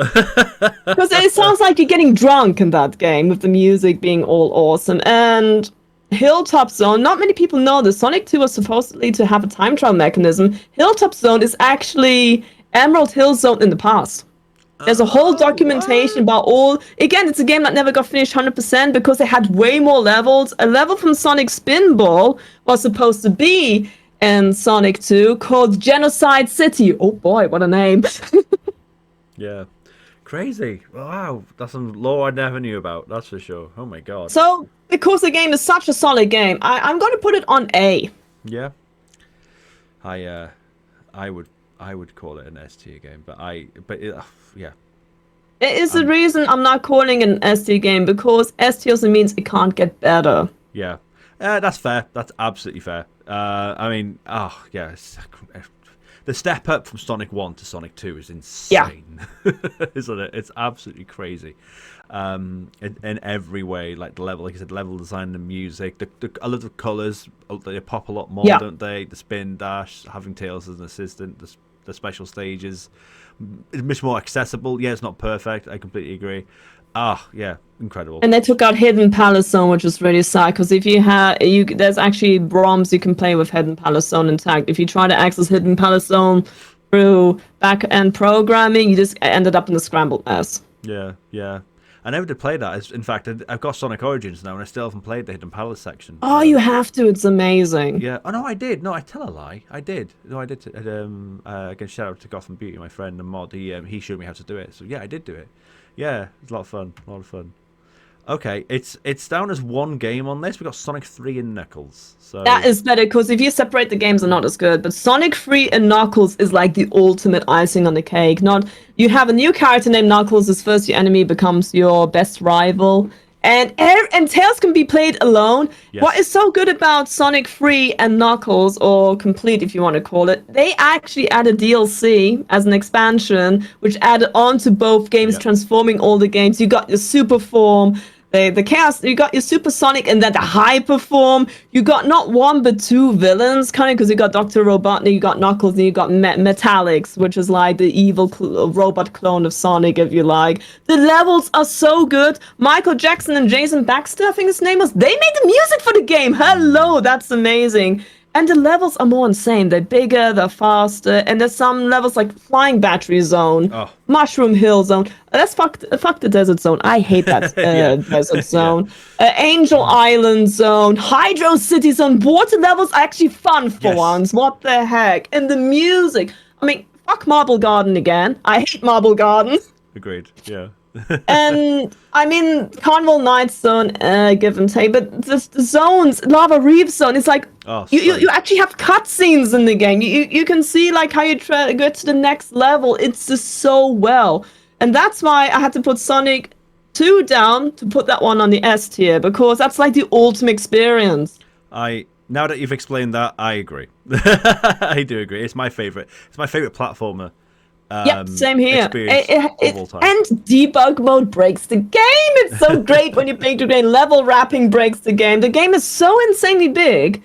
Speaker 2: Because it sounds like you're getting drunk in that game with the music being all awesome. And Hilltop Zone, not many people know this. Sonic 2 was supposedly to have a time travel mechanism. Hilltop Zone is actually Emerald Hill Zone in the past. There's a whole documentation about all... Again, it's a game that never got finished 100% because they had way more levels. A level from Sonic Spinball was supposed to be in Sonic 2 called Genocide City. Oh boy, what a name.
Speaker 1: Yeah. Crazy. Wow. That's some lore I never knew about. That's for sure. Oh my god.
Speaker 2: So, because the game is such a solid game, I'm going to put it on A.
Speaker 1: Yeah. I would call it an S tier game, yeah.
Speaker 2: It is the reason I'm not calling it an S tier game, because S tier also means it can't get better.
Speaker 1: Yeah. That's fair. That's absolutely fair. I mean, yeah. The step up from Sonic 1 to Sonic 2 is insane, isn't it? It's absolutely crazy in every way. Like the level, like I said, level design, the music, I love the colours. They pop a lot more, don't they? The spin dash, having Tails as an assistant, the special stages. It's much more accessible. Yeah, it's not perfect. I completely agree. Yeah, incredible.
Speaker 2: And they took out Hidden Palace Zone, which is really sad, because if there's actually ROMs you can play with Hidden Palace Zone intact. If you try to access Hidden Palace Zone through back-end programming, you just ended up in a scrambled mess.
Speaker 1: Yeah. I never did play that. In fact, I've got Sonic Origins now, and I still haven't played the Hidden Palace section.
Speaker 2: Oh, you have to. It's amazing.
Speaker 1: Yeah. Oh, no, I did. No, I tell a lie. I did. No, I did. Again, shout out to Gotham Beauty, my friend and mod. He showed me how to do it. So, yeah, I did do it. Yeah, it's a lot of fun. Okay, it's down as one game on this. We've got Sonic 3 and Knuckles. So
Speaker 2: that is better, because if you separate the games, they're not as good. But Sonic 3 and Knuckles is like the ultimate icing on the cake. You have a new character named Knuckles. His first your enemy becomes your best rival. And Tails can be played alone.
Speaker 1: Yes.
Speaker 2: What is so good about Sonic 3 and Knuckles, or Complete if you want to call it, they actually added DLC as an expansion, which added on to both games, transforming all the games. You got your super form, the Chaos, you got your Super Sonic, and then the Hyper form. You got not one but two villains, kind of, because you got Dr. Robotnik, you got Knuckles, and you got Metallics, which is like the evil robot clone of Sonic, if you like. The levels are so good. Michael Jackson and Jason Baxter, I think his name was, they made the music for the game. Hello, that's amazing. And the levels are more insane. They're bigger, they're faster, and there's some levels like Flying Battery Zone, Mushroom Hill Zone. That's fuck the Desert Zone. I hate that Desert Zone. Angel Island Zone, Hydro City Zone. Water levels are actually fun for once. What the heck? And the music. I mean, fuck Marble Garden again. I hate Marble Garden.
Speaker 1: Agreed. Yeah.
Speaker 2: And I mean, Carnival Night Zone, give and take, but the zones, Lava Reef Zone, it's like you actually have cutscenes in the game. You can see like how you get to the next level. It's just so well, and that's why I had to put Sonic 2 down to put that one on the S tier, because that's like the ultimate experience.
Speaker 1: Now that you've explained that, I agree. I do agree. It's my favorite. It's my favorite platformer.
Speaker 2: Yep, same here.
Speaker 1: Of all time.
Speaker 2: And debug mode breaks the game. It's so great when you play the game. Level wrapping breaks the game. The game is so insanely big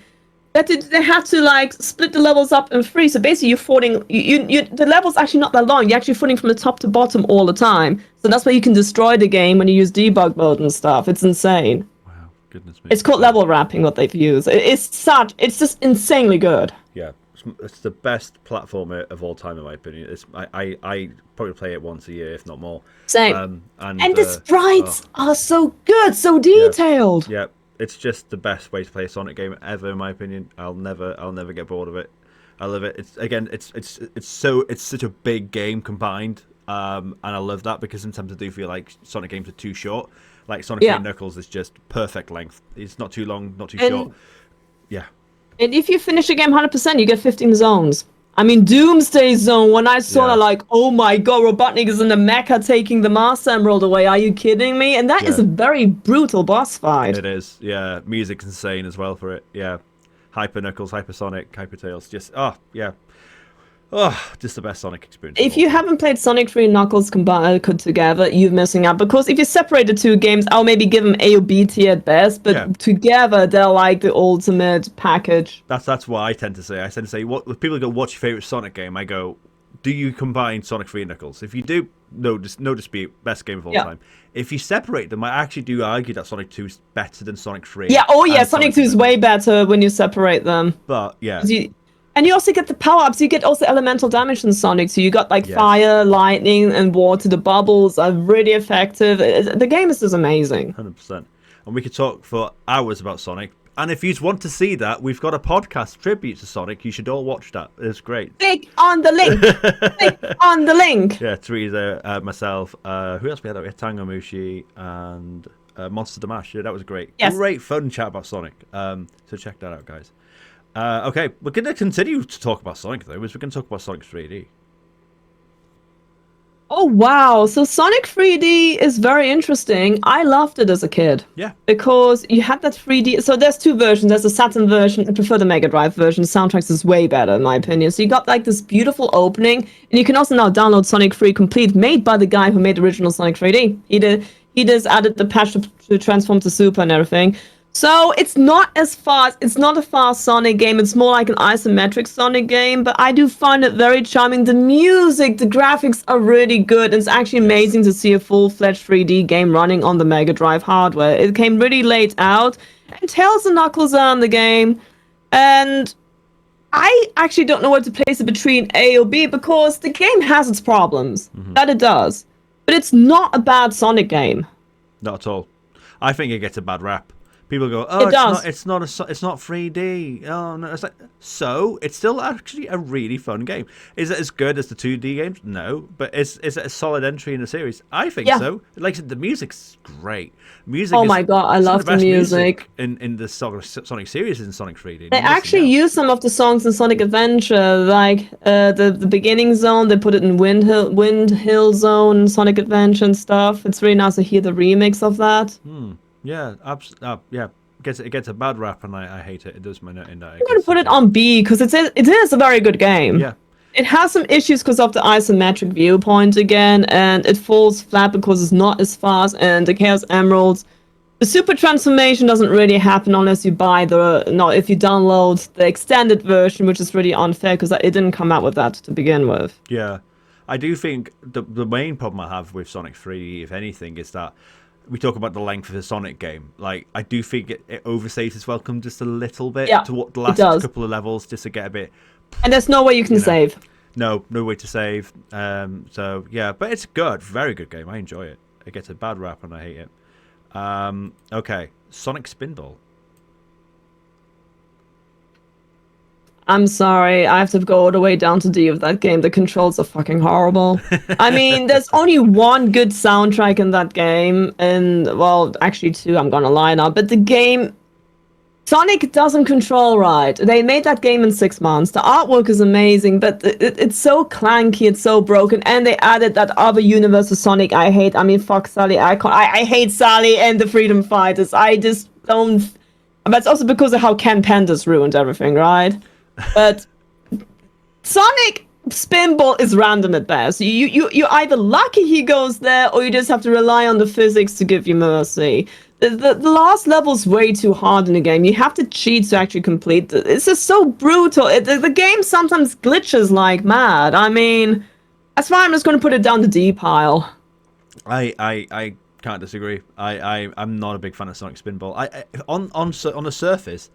Speaker 2: that they have to like split the levels up in three. So basically, you're footing. The level's actually not that long. You're actually footing from the top to bottom all the time. So that's why you can destroy the game when you use debug mode and stuff. It's insane.
Speaker 1: Wow, goodness me.
Speaker 2: It's called level wrapping. What they've used. It's just insanely good.
Speaker 1: Yeah. It's the best platformer of all time, in my opinion. I probably play it once a year, if not more.
Speaker 2: Same. And the sprites are so good, so detailed.
Speaker 1: Yeah, it's just the best way to play a Sonic game ever, in my opinion. I'll never get bored of it. I love it. It's such a big game combined, and I love that, because sometimes I do feel like Sonic games are too short. Like Sonic 3 Knuckles is just perfect length. It's not too long, not too short. Yeah.
Speaker 2: And if you finish the game 100%, you get 15 zones. I mean, Doomsday Zone, when I saw that, like, oh my god, Robotnik is in the mecha taking the Master Emerald away. Are you kidding me? And that is a very brutal boss fight.
Speaker 1: It is, yeah. Music's insane as well for it, yeah. Hyper Knuckles, Hyper Sonic, Hyper Tails, just, just the best Sonic experience.
Speaker 2: If you haven't played Sonic 3 and Knuckles combined together, you're missing out. Because if you separate the two games, I'll maybe give them A or B tier at best. But together, they're like the ultimate package.
Speaker 1: That's what I tend to say. I tend to say, when people go, what's your favorite Sonic game? I go, do you combine Sonic 3 and Knuckles? If you do, no dispute, best game of all time. If you separate them, I actually do argue that Sonic 2 is better than Sonic 3.
Speaker 2: Yeah, Sonic 2 is way better when you separate them.
Speaker 1: But, yeah.
Speaker 2: And you also get the power-ups. You get also elemental damage in Sonic. So you got like fire, lightning, and water. The bubbles are really effective. The game is just amazing.
Speaker 1: 100%. And we could talk for hours about Sonic. And if you want to see that, we've got a podcast tribute to Sonic. You should all watch that. It's great.
Speaker 2: Click on the link. Click on the link.
Speaker 1: Yeah, Teresa, myself. Who else we had? We had Tango Mushi and Monster Damash. Yeah, that was great.
Speaker 2: Yes.
Speaker 1: Great fun chat about Sonic. So check that out, guys. Okay, we're going to continue to talk about Sonic, though, because we're going to talk about Sonic 3D.
Speaker 2: Oh, wow. So Sonic 3D is very interesting. I loved it as a kid.
Speaker 1: Yeah.
Speaker 2: Because you had that 3D. So there's two versions. There's a Saturn version. I prefer the Mega Drive version. The soundtracks is way better, in my opinion. So you got like this beautiful opening. And you can also now download Sonic 3 Complete, made by the guy who made the original Sonic 3D. He just added the patch to transform to Super and everything. So it's not as fast. It's not a fast Sonic game. It's more like an isometric Sonic game. But I do find it very charming. The music, the graphics are really good. It's actually amazing to see a full-fledged 3D game running on the Mega Drive hardware. It came really late out, and Tails and Knuckles are in the game. And I actually don't know what to place it between A or B because the game has its problems. That it does. But it's not a bad Sonic game.
Speaker 1: Not at all. I think it gets a bad rap. People go, oh, it's not 3D. Oh no, it's like so. It's still actually a really fun game. Is it as good as the 2D games? No, but is it a solid entry in the series? I think so. Like the music's great. Music.
Speaker 2: Oh my god, I love the music
Speaker 1: in the Sonic series in Sonic 3D.
Speaker 2: They actually use some of the songs in Sonic Adventure, like the beginning zone. They put it in Wind Hill Zone, Sonic Adventure and stuff. It's really nice to hear the remix of that.
Speaker 1: Yeah, yeah. It gets a bad rap, and I hate it. It does my note in that.
Speaker 2: I'm going to put it on B because it is a very good game.
Speaker 1: Yeah.
Speaker 2: It has some issues because of the isometric viewpoint again, and it falls flat because it's not as fast. And the Chaos Emeralds, the super transformation doesn't really happen unless you if you download the extended version, which is really unfair because it didn't come out with that to begin with.
Speaker 1: Yeah, I do think the main problem I have with Sonic 3, if anything, is that we talk about the length of the Sonic game. Like, I do think it overstays its welcome just a little bit to what the last couple of levels, just to get a bit.
Speaker 2: And there's no way you can save.
Speaker 1: No way to save. So yeah, but it's good, very good game. I enjoy it. It gets a bad rap, and I hate it. Okay, Sonic Spinball.
Speaker 2: I'm sorry, I have to go all the way down to D of that game. The controls are fucking horrible. I mean, there's only one good soundtrack in that game, and, well, actually two, I'm gonna lie now, but the game... Sonic doesn't control right. They made that game in 6 months. The artwork is amazing, but it's so clanky, it's so broken, and they added that other universe of Sonic I hate. I mean, fuck Sally. I hate Sally and the Freedom Fighters. I just don't... That's also because of how Ken Penders ruined everything, right? But Sonic Spinball is random at best. You're either lucky he goes there, or you just have to rely on the physics to give you mercy. The last level's way too hard in the game. You have to cheat to actually complete it. It's just so brutal. The game sometimes glitches like mad. I mean, that's why I'm just going to put it down the D pile.
Speaker 1: I can't disagree. I'm not a big fan of Sonic Spinball. On the surface,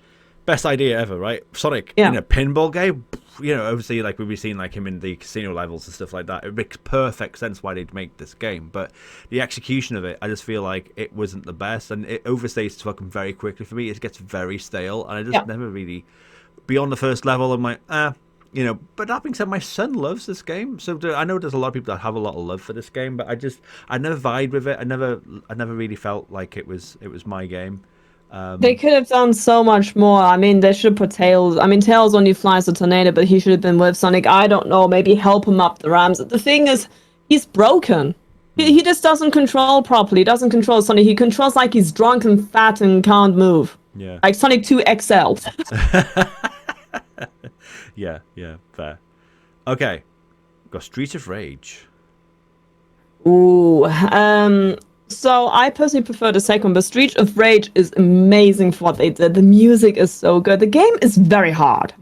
Speaker 1: best idea ever, right? Sonic in a pinball game. You know, obviously, like we've seen like him in the casino levels and stuff like that. It makes perfect sense why they'd make this game, but the execution of it, I just feel like it wasn't the best, and it overstays its fucking very quickly for me. It gets very stale, and I just never really beyond the first level. I'm like, you know. But that being said, my son loves this game, so I know there's a lot of people that have a lot of love for this game, but I never vibed with it. I never really felt like it was my game.
Speaker 2: They could have done so much more. I mean, they should put Tails. I mean, Tails only flies a tornado, but he should have been with Sonic. I don't know. Maybe help him up the ramps. The thing is, he's broken. He just doesn't control properly. He doesn't control Sonic. He controls like he's drunk and fat and can't move.
Speaker 1: Yeah.
Speaker 2: Like Sonic 2 XL.
Speaker 1: Yeah, fair. Okay. Got Streets of Rage.
Speaker 2: Ooh, so I personally prefer the second one, but Streets of Rage is amazing for what they did. The music is so good. The game is very hard.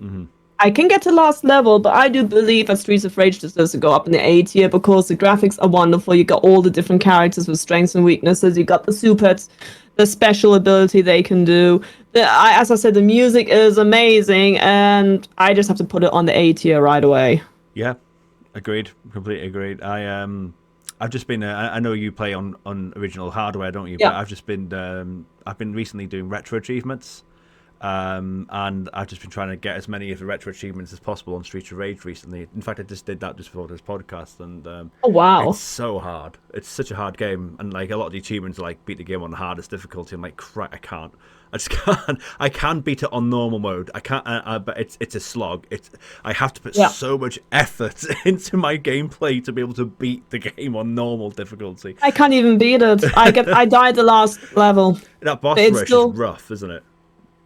Speaker 2: I can get to last level, but I do believe that Streets of Rage deserves to go up in the A tier because the graphics are wonderful. You got all the different characters with strengths and weaknesses. You got the supers, the special ability they can do. As I said, the music is amazing, and I just have to put it on the A tier right away.
Speaker 1: Yeah, agreed. Completely agreed. I've just been. I know you play on original hardware, don't you?
Speaker 2: Yeah.
Speaker 1: But I've just been. I've been recently doing retro achievements, and I've just been trying to get as many of the retro achievements as possible on Streets of Rage recently. In fact, I just did that just before this podcast, and
Speaker 2: oh wow,
Speaker 1: it's so hard. It's such a hard game, and like a lot of the achievements are like beat the game on the hardest difficulty. I'm like, crap, I can't. I just can't. I can beat it on normal mode. I can't. But it's a slog. I have to put so much effort into my gameplay to be able to beat the game on normal difficulty.
Speaker 2: I can't even beat it. I died the last level.
Speaker 1: That boss rush is rough, isn't it?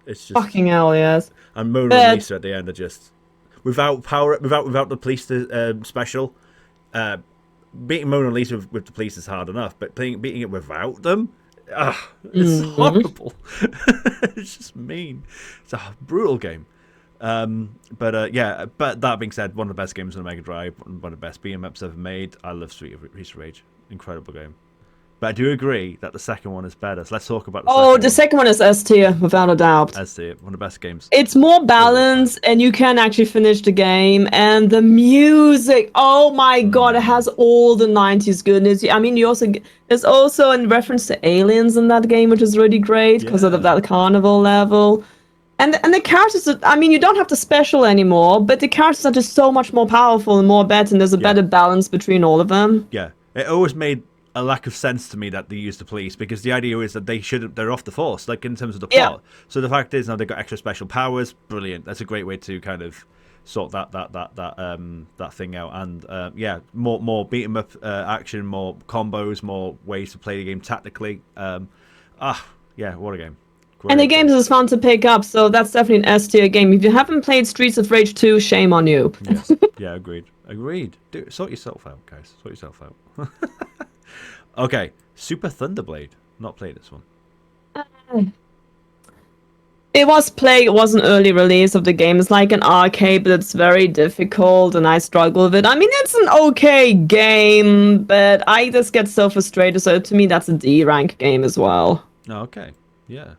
Speaker 1: It's just
Speaker 2: fucking hell, yes.
Speaker 1: And Mona and Lisa at the end are just without the police special. Beating Mona and Lisa with the police is hard enough, but beating it without them It's horrible. It's just mean. It's a brutal game. But that being said, one of the best games on the Mega Drive, one of the best beat 'em ups ever made. I love Street of Rage. Incredible game. But I do agree that the second one is better. So let's talk about
Speaker 2: the second one is S tier, without a doubt.
Speaker 1: S tier, one of the best games.
Speaker 2: It's more balanced, and you can actually finish the game. And the music, oh my god, it has all the 90s goodness. I mean, there's also a reference to aliens in that game, which is really great because of that carnival level. And the characters, I mean, you don't have to special anymore, but the characters are just so much more powerful and more better, and there's a better balance between all of them.
Speaker 1: Yeah, it always made a lack of sense to me that they use the police, because the idea is that they're off the force, like in terms of the plot. So the fact is now they've got extra special powers. Brilliant. That's a great way to kind of sort that thing out. And more beat 'em up action, more combos, more ways to play the game tactically. What a game. Great
Speaker 2: and the game is fun to pick up, so that's definitely an S tier game. If you haven't played Streets of Rage 2, shame on you.
Speaker 1: Yes. Yeah, agreed. Sort yourself out, guys. Sort yourself out. Okay, Super Thunderblade. Not played this one.
Speaker 2: It was an early release of the game. It's like an arcade, but it's very difficult, and I struggle with it. I mean, it's an okay game, but I just get so frustrated. So to me, that's a D rank game as well.
Speaker 1: Okay, yeah.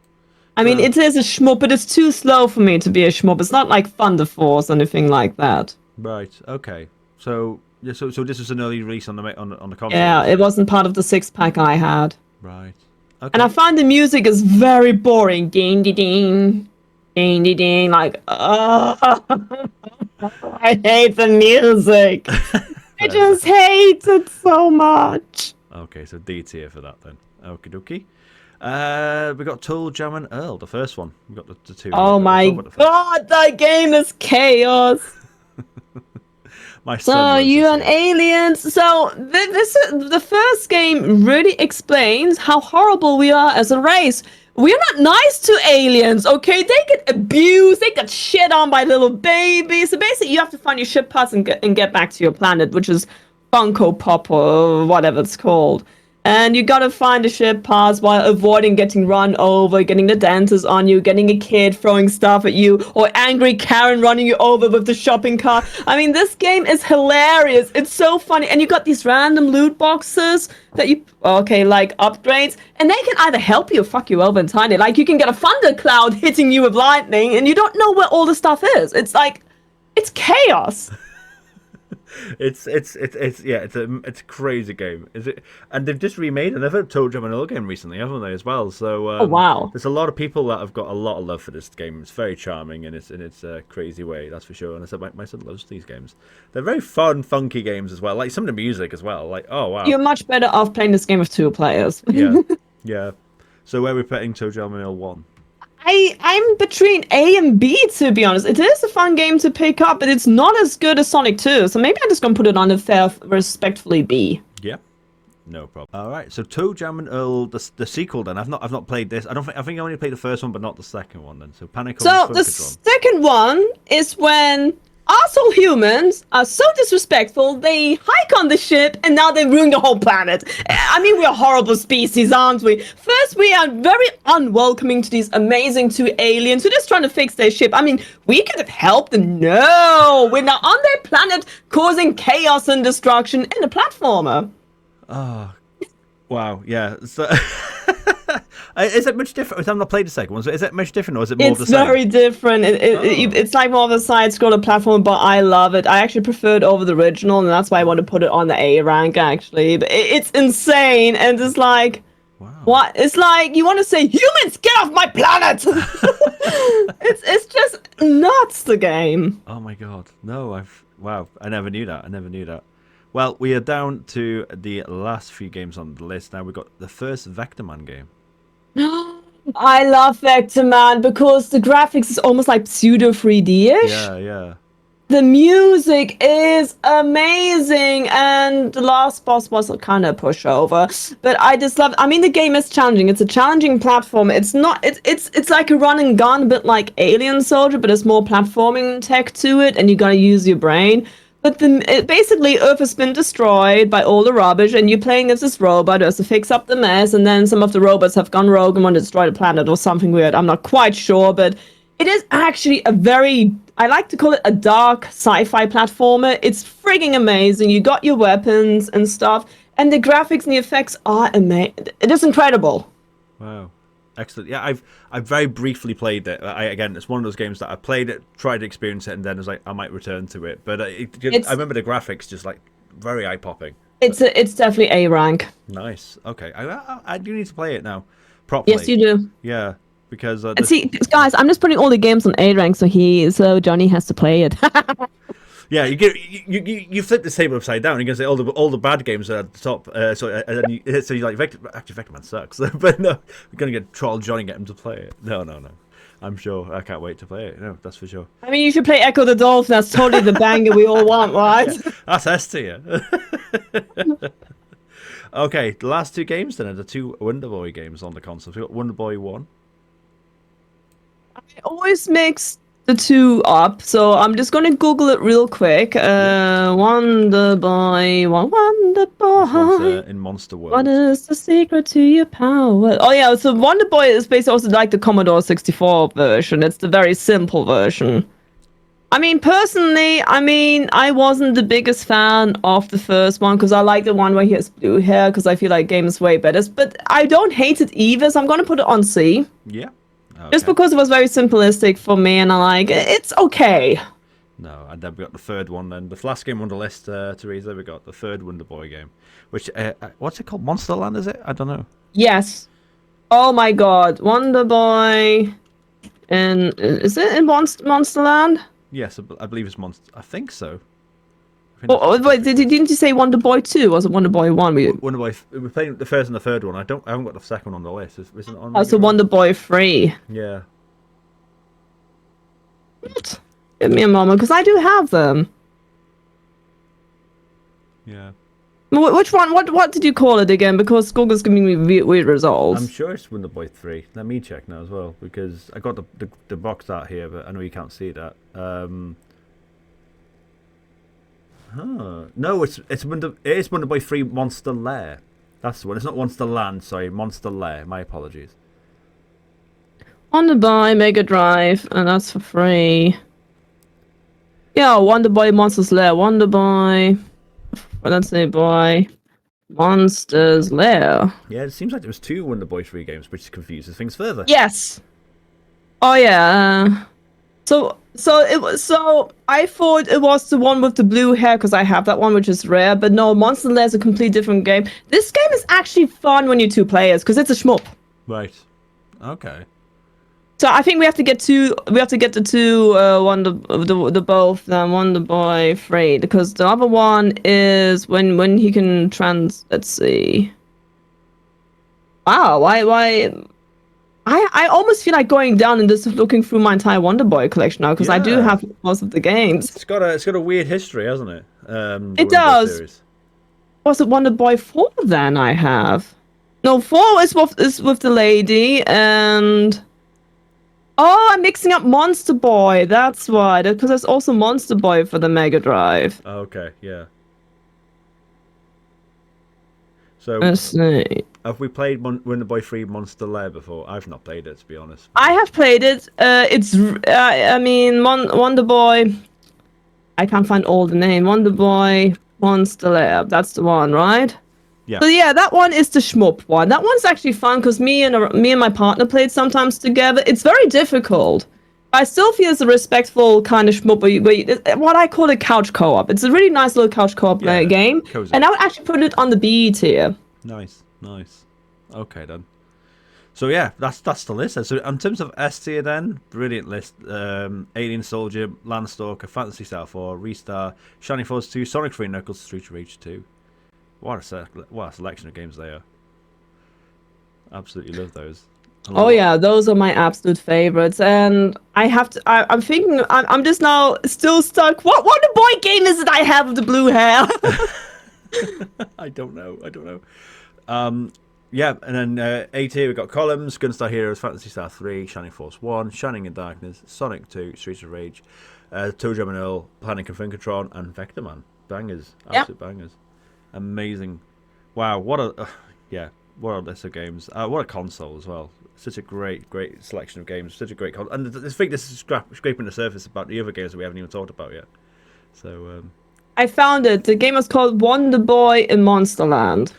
Speaker 2: I mean, it is a shmup, but it's too slow for me to be a shmup. It's not like Thunder Force or anything like that.
Speaker 1: Right. Okay. So this was an early release on the console.
Speaker 2: Yeah, it wasn't part of the 6-pack I had.
Speaker 1: Right. Okay.
Speaker 2: And I find the music is very boring. Ding ding ding, ding ding ding. Like, I hate the music. I just hate it so much.
Speaker 1: Okay, so D tier for that then. Okie dokie. We got Tool Jam and Earl, the first one. We got the two.
Speaker 2: Oh my god, that game is chaos. So you and aliens. So the first game really explains how horrible we are as a race. We're not nice to aliens, okay? They get abused, they get shit on by little babies. So basically, you have to find your ship parts and get back to your planet, which is Funko Pop or whatever it's called. And you gotta find the ship parts while avoiding getting run over, getting the dancers on you, getting a kid throwing stuff at you, or angry Karen running you over with the shopping cart. I mean, this game is hilarious. It's so funny. And you got these random loot boxes that like upgrades, and they can either help you or fuck you over entirely. Like, you can get a thundercloud hitting you with lightning, and you don't know where all the stuff is. It's like, it's chaos.
Speaker 1: It's a crazy game. Is it? And they've just remade another Toe Jam and Earl game recently, haven't they, as well? So
Speaker 2: oh wow,
Speaker 1: there's a lot of people that have got a lot of love for this game. It's very charming in its crazy way, that's for sure. And I said my son loves these games. They're very fun, funky games as well. Like some of the music as well. Like, oh wow,
Speaker 2: you're much better off playing this game with 2 players.
Speaker 1: yeah. So where are we putting Toe Jam and Earl 1?
Speaker 2: I'm between A and B, to be honest. It is a fun game to pick up, but it's not as good as Sonic 2. So maybe I'm just gonna put it on a fair, respectfully B.
Speaker 1: Yeah, no problem. All right, so Toe Jam and Earl, the sequel. Then I've not played this. I think I only played the first one, but not the second one. Then so Panic.
Speaker 2: So the second one is when arsehole humans are so disrespectful, they hike on the ship, and now they ruin the whole planet. I mean, we're a horrible species, aren't we? First, we are very unwelcoming to these amazing 2 aliens who are just trying to fix their ship. I mean, we could have helped them. No! We're now on their planet, causing chaos and destruction in a platformer.
Speaker 1: Oh, wow, yeah. So is it much different? I've not played the second one, so is it much different, or is it more the same?
Speaker 2: It's very different. It's like more of a side-scroller platform, but I love it. I actually prefer it over the original, and that's why I want to put it on the A rank, actually. But it's insane, and it's like, wow. What? It's like, you want to say, humans, get off my planet! it's just nuts, the game.
Speaker 1: Oh my god. No, wow, I never knew that. Well, we are down to the last few games on the list. Now we've got the first Vector Man game.
Speaker 2: I love Vector Man because the graphics is almost like pseudo 3D-ish.
Speaker 1: Yeah.
Speaker 2: The music is amazing, and the last boss was kind of a pushover. But I just love. I mean, the game is challenging. It's a challenging platform. It's not. It's like a run and gun, a bit like Alien Soldier, but there's more platforming tech to it, and you gotta use your brain. But basically, Earth has been destroyed by all the rubbish, and you're playing as this robot who has to fix up the mess, and then some of the robots have gone rogue and want to destroy the planet or something weird. I'm not quite sure, but it is actually a very, I like to call it a dark sci-fi platformer. It's frigging amazing. You got your weapons and stuff, and the graphics and the effects are amazing. It is incredible.
Speaker 1: Wow. Excellent. Yeah, I've very briefly played it. Again, it's one of those games that I played it, tried to experience it, and then was like, I might return to it. But I remember the graphics just like very eye popping.
Speaker 2: It's definitely A rank.
Speaker 1: Nice. Okay, I do need to play it now, properly.
Speaker 2: Yes, you do.
Speaker 1: Yeah, because
Speaker 2: see, guys, I'm just putting all the games on A rank, so Johnny has to play it.
Speaker 1: Yeah, you flip the table upside down. You can say all the bad games are at the top. So you're like Vector Man sucks, but no, we're gonna get Troll Johnny and get him to play it. No. I'm sure. I can't wait to play it. No, that's for sure.
Speaker 2: I mean, you should play Echo the Dolphin. That's totally the banger we all want, right?
Speaker 1: Yeah, that's S tier. Okay, the last two games then are the two Wonder Boy games on the console. So we got Wonder Boy 1.
Speaker 2: I always mix the two up, so I'm just gonna Google it real quick. Wonder Boy, Wonder Boy.
Speaker 1: In Monster World.
Speaker 2: What is the secret to your power? Oh yeah, so Wonder Boy is basically also like the Commodore 64 version. It's the very simple version. I mean, personally, I wasn't the biggest fan of the first one because I like the one where he has blue hair because I feel like game is way better. But I don't hate it either, so I'm gonna put it on C.
Speaker 1: Yeah. Okay.
Speaker 2: Just because it was very simplistic for me, and I like it's okay.
Speaker 1: No, and then we got the third one. Then the last game on the list, Teresa, we got the third Wonder Boy game, which what's it called? Monster Land, is it? I don't know.
Speaker 2: Yes. Oh my God, Wonder Boy, and is it in Monster Land?
Speaker 1: Yes, I believe it's Monster. I think so.
Speaker 2: Oh, wait, didn't you say Wonder Boy 2? Was it Wonder Boy 1?
Speaker 1: Wonder Boy. We're playing the first and the third one. I haven't got the second one on the list. Isn't it on?
Speaker 2: Oh, so Wonder Boy 3.
Speaker 1: Yeah.
Speaker 2: What? Give me a moment, because I do have them.
Speaker 1: Yeah.
Speaker 2: Which one? What did you call it again? Because Google's giving me weird results.
Speaker 1: I'm sure it's Wonder Boy 3. Let me check now as well, because I got the box art here, but I know you can't see that. No, it's Wonder Boy 3 Monster Lair. That's the one. It's not Monster Land, sorry, Monster Lair. My apologies.
Speaker 2: Wonder Boy Mega Drive, and that's for free. Yeah, Wonder Boy Monsters Lair. Wonder Boy. Let's say boy. Monsters Lair.
Speaker 1: Yeah, it seems like there was two Wonder Boy 3 games, which confuses things further.
Speaker 2: Yes. Oh yeah. So I thought it was the one with the blue hair because I have that one, which is rare. But no, Monster Lair is a completely different game. This game is actually fun when you're two players because it's a shmup.
Speaker 1: Right. Okay.
Speaker 2: So I think we have to get the two the both Wonder Boy 3 because the other one is when he can let's see. Wow, why? I almost feel like going down and just looking through my entire Wonder Boy collection now because I do have most of the games.
Speaker 1: It's got a weird history, hasn't it?
Speaker 2: It does. Was it Wonder Boy 4 then? I have. No, 4 is with the lady and. Oh, I'm mixing up Monster Boy. That's why. Because there's also Monster Boy for the Mega Drive.
Speaker 1: Okay, yeah. So,
Speaker 2: let's see.
Speaker 1: Have we played Wonder Boy 3 Monster Lair before? I've not played it, to be honest.
Speaker 2: I have played it. Wonder Boy. I can't find all the name. Wonder Boy Monster Lair. That's the one, right?
Speaker 1: Yeah.
Speaker 2: So yeah, that one is the shmup one. That one's actually fun because me and my partner played sometimes together. It's very difficult. I still feel it's a respectful kind of shmup, what I call a couch co-op. It's a really nice little couch co-op game,
Speaker 1: cozy.
Speaker 2: And I would actually put it on the B tier.
Speaker 1: Nice. Okay then. So yeah, that's the list. So in terms of S tier then, brilliant list. Alien Soldier, Landstalker, Phantasy Star 4, Restar, Shining Force 2, Sonic 3 Knuckles, Street Rage 2. What a selection of games they are. Absolutely love those.
Speaker 2: Oh yeah, those are my absolute favorites, and I'm thinking, I'm just now still stuck. What Wonder Boy game is it I have with the blue hair?
Speaker 1: I don't know. Yeah, and then A tier we got Columns, Gunstar Heroes, Phantasy Star 3, Shining Force 1, Shining in Darkness, Sonic 2, Streets of Rage, Toe Jam and Earl, Panic and Funkatron, and Vector Man. Bangers, absolute bangers, amazing. Wow, what a what a list of games. What a console as well. Such a great selection of games. Such a great console. And I think this is scraping the surface about the other games that we haven't even talked about yet. So
Speaker 2: I found it. The game is called Wonder Boy in Monsterland.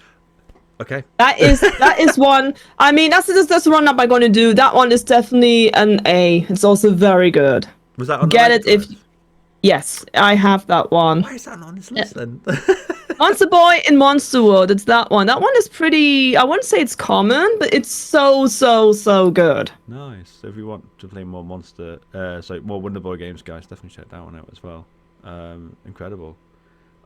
Speaker 1: Okay.
Speaker 2: That is one. I mean, that's the run up I'm going to do. That one is definitely an A. It's also very good.
Speaker 1: Was that on
Speaker 2: Get
Speaker 1: the
Speaker 2: it if? Yes, I have that one.
Speaker 1: Why is that not on this list then?
Speaker 2: Monster Boy in Monster World. It's that one. That one is pretty. I wouldn't say it's common, but it's so good.
Speaker 1: Nice. So if you want to play more more Wonder Boy games, guys, definitely check that one out as well. Incredible.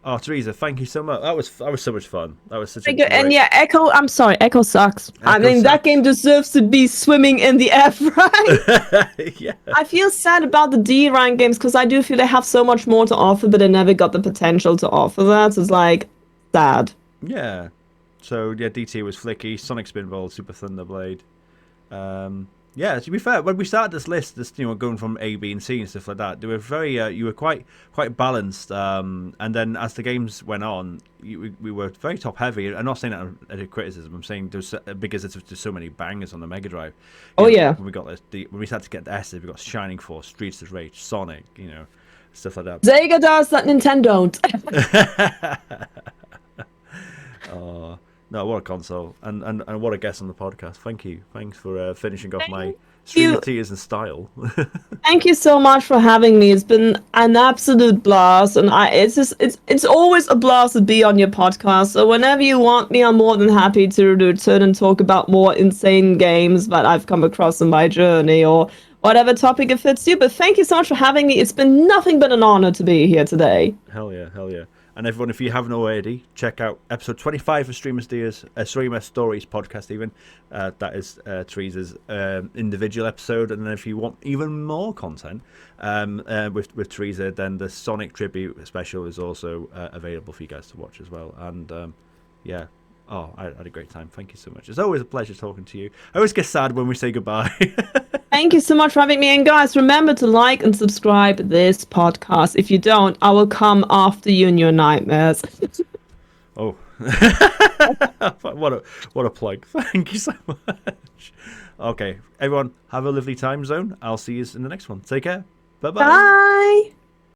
Speaker 1: Oh, Teresa, thank you so much. That was so much fun. That was such a great...
Speaker 2: And yeah, Echo. I'm sorry, Echo sucks. That game deserves to be swimming in the F, right?
Speaker 1: Yeah.
Speaker 2: I feel sad about the D rank games because I do feel they have so much more to offer, but they never got the potential to offer that. So it's like sad.
Speaker 1: Yeah. So yeah, DT was Flicky, Sonic Spinball, Super Thunderblade. Yeah, to be fair, when we started this list, going from A, B, and C and stuff like that, they were very, you were quite balanced. And then as the games went on, we were very top heavy. I'm not saying that as a criticism. I'm saying there's because there's so many bangers on the Mega Drive.
Speaker 2: Yeah.
Speaker 1: When we started to get the S's, we got Shining Force, Streets of Rage, Sonic, stuff like that.
Speaker 2: Sega does that, Nintendo don't.
Speaker 1: Oh. No, what a console, and what a guest on the podcast. Thank you. Thanks for finishing off my stream tears and style.
Speaker 2: Thank you so much for having me. It's been an absolute blast, and it's always a blast to be on your podcast. So whenever you want me, I'm more than happy to return and talk about more insane games that I've come across in my journey or whatever topic it fits you. But thank you so much for having me. It's been nothing but an honor to be here today.
Speaker 1: Hell yeah. And everyone, if you haven't already, check out episode 25 of Streamer Stories podcast even. That is Teresa's individual episode. And then if you want even more content with Teresa, then the Sonic Tribute special is also available for you guys to watch as well. And yeah. Oh, I had a great time. Thank you so much. It's always a pleasure talking to you. I always get sad when we say goodbye.
Speaker 2: Thank you so much for having me. And guys, remember to like and subscribe this podcast. If you don't, I will come after you in your nightmares.
Speaker 1: Oh. What a plug. Thank you so much. Okay, everyone, have a lovely time zone. I'll see you in the next one. Take care. Bye-bye.
Speaker 2: Bye.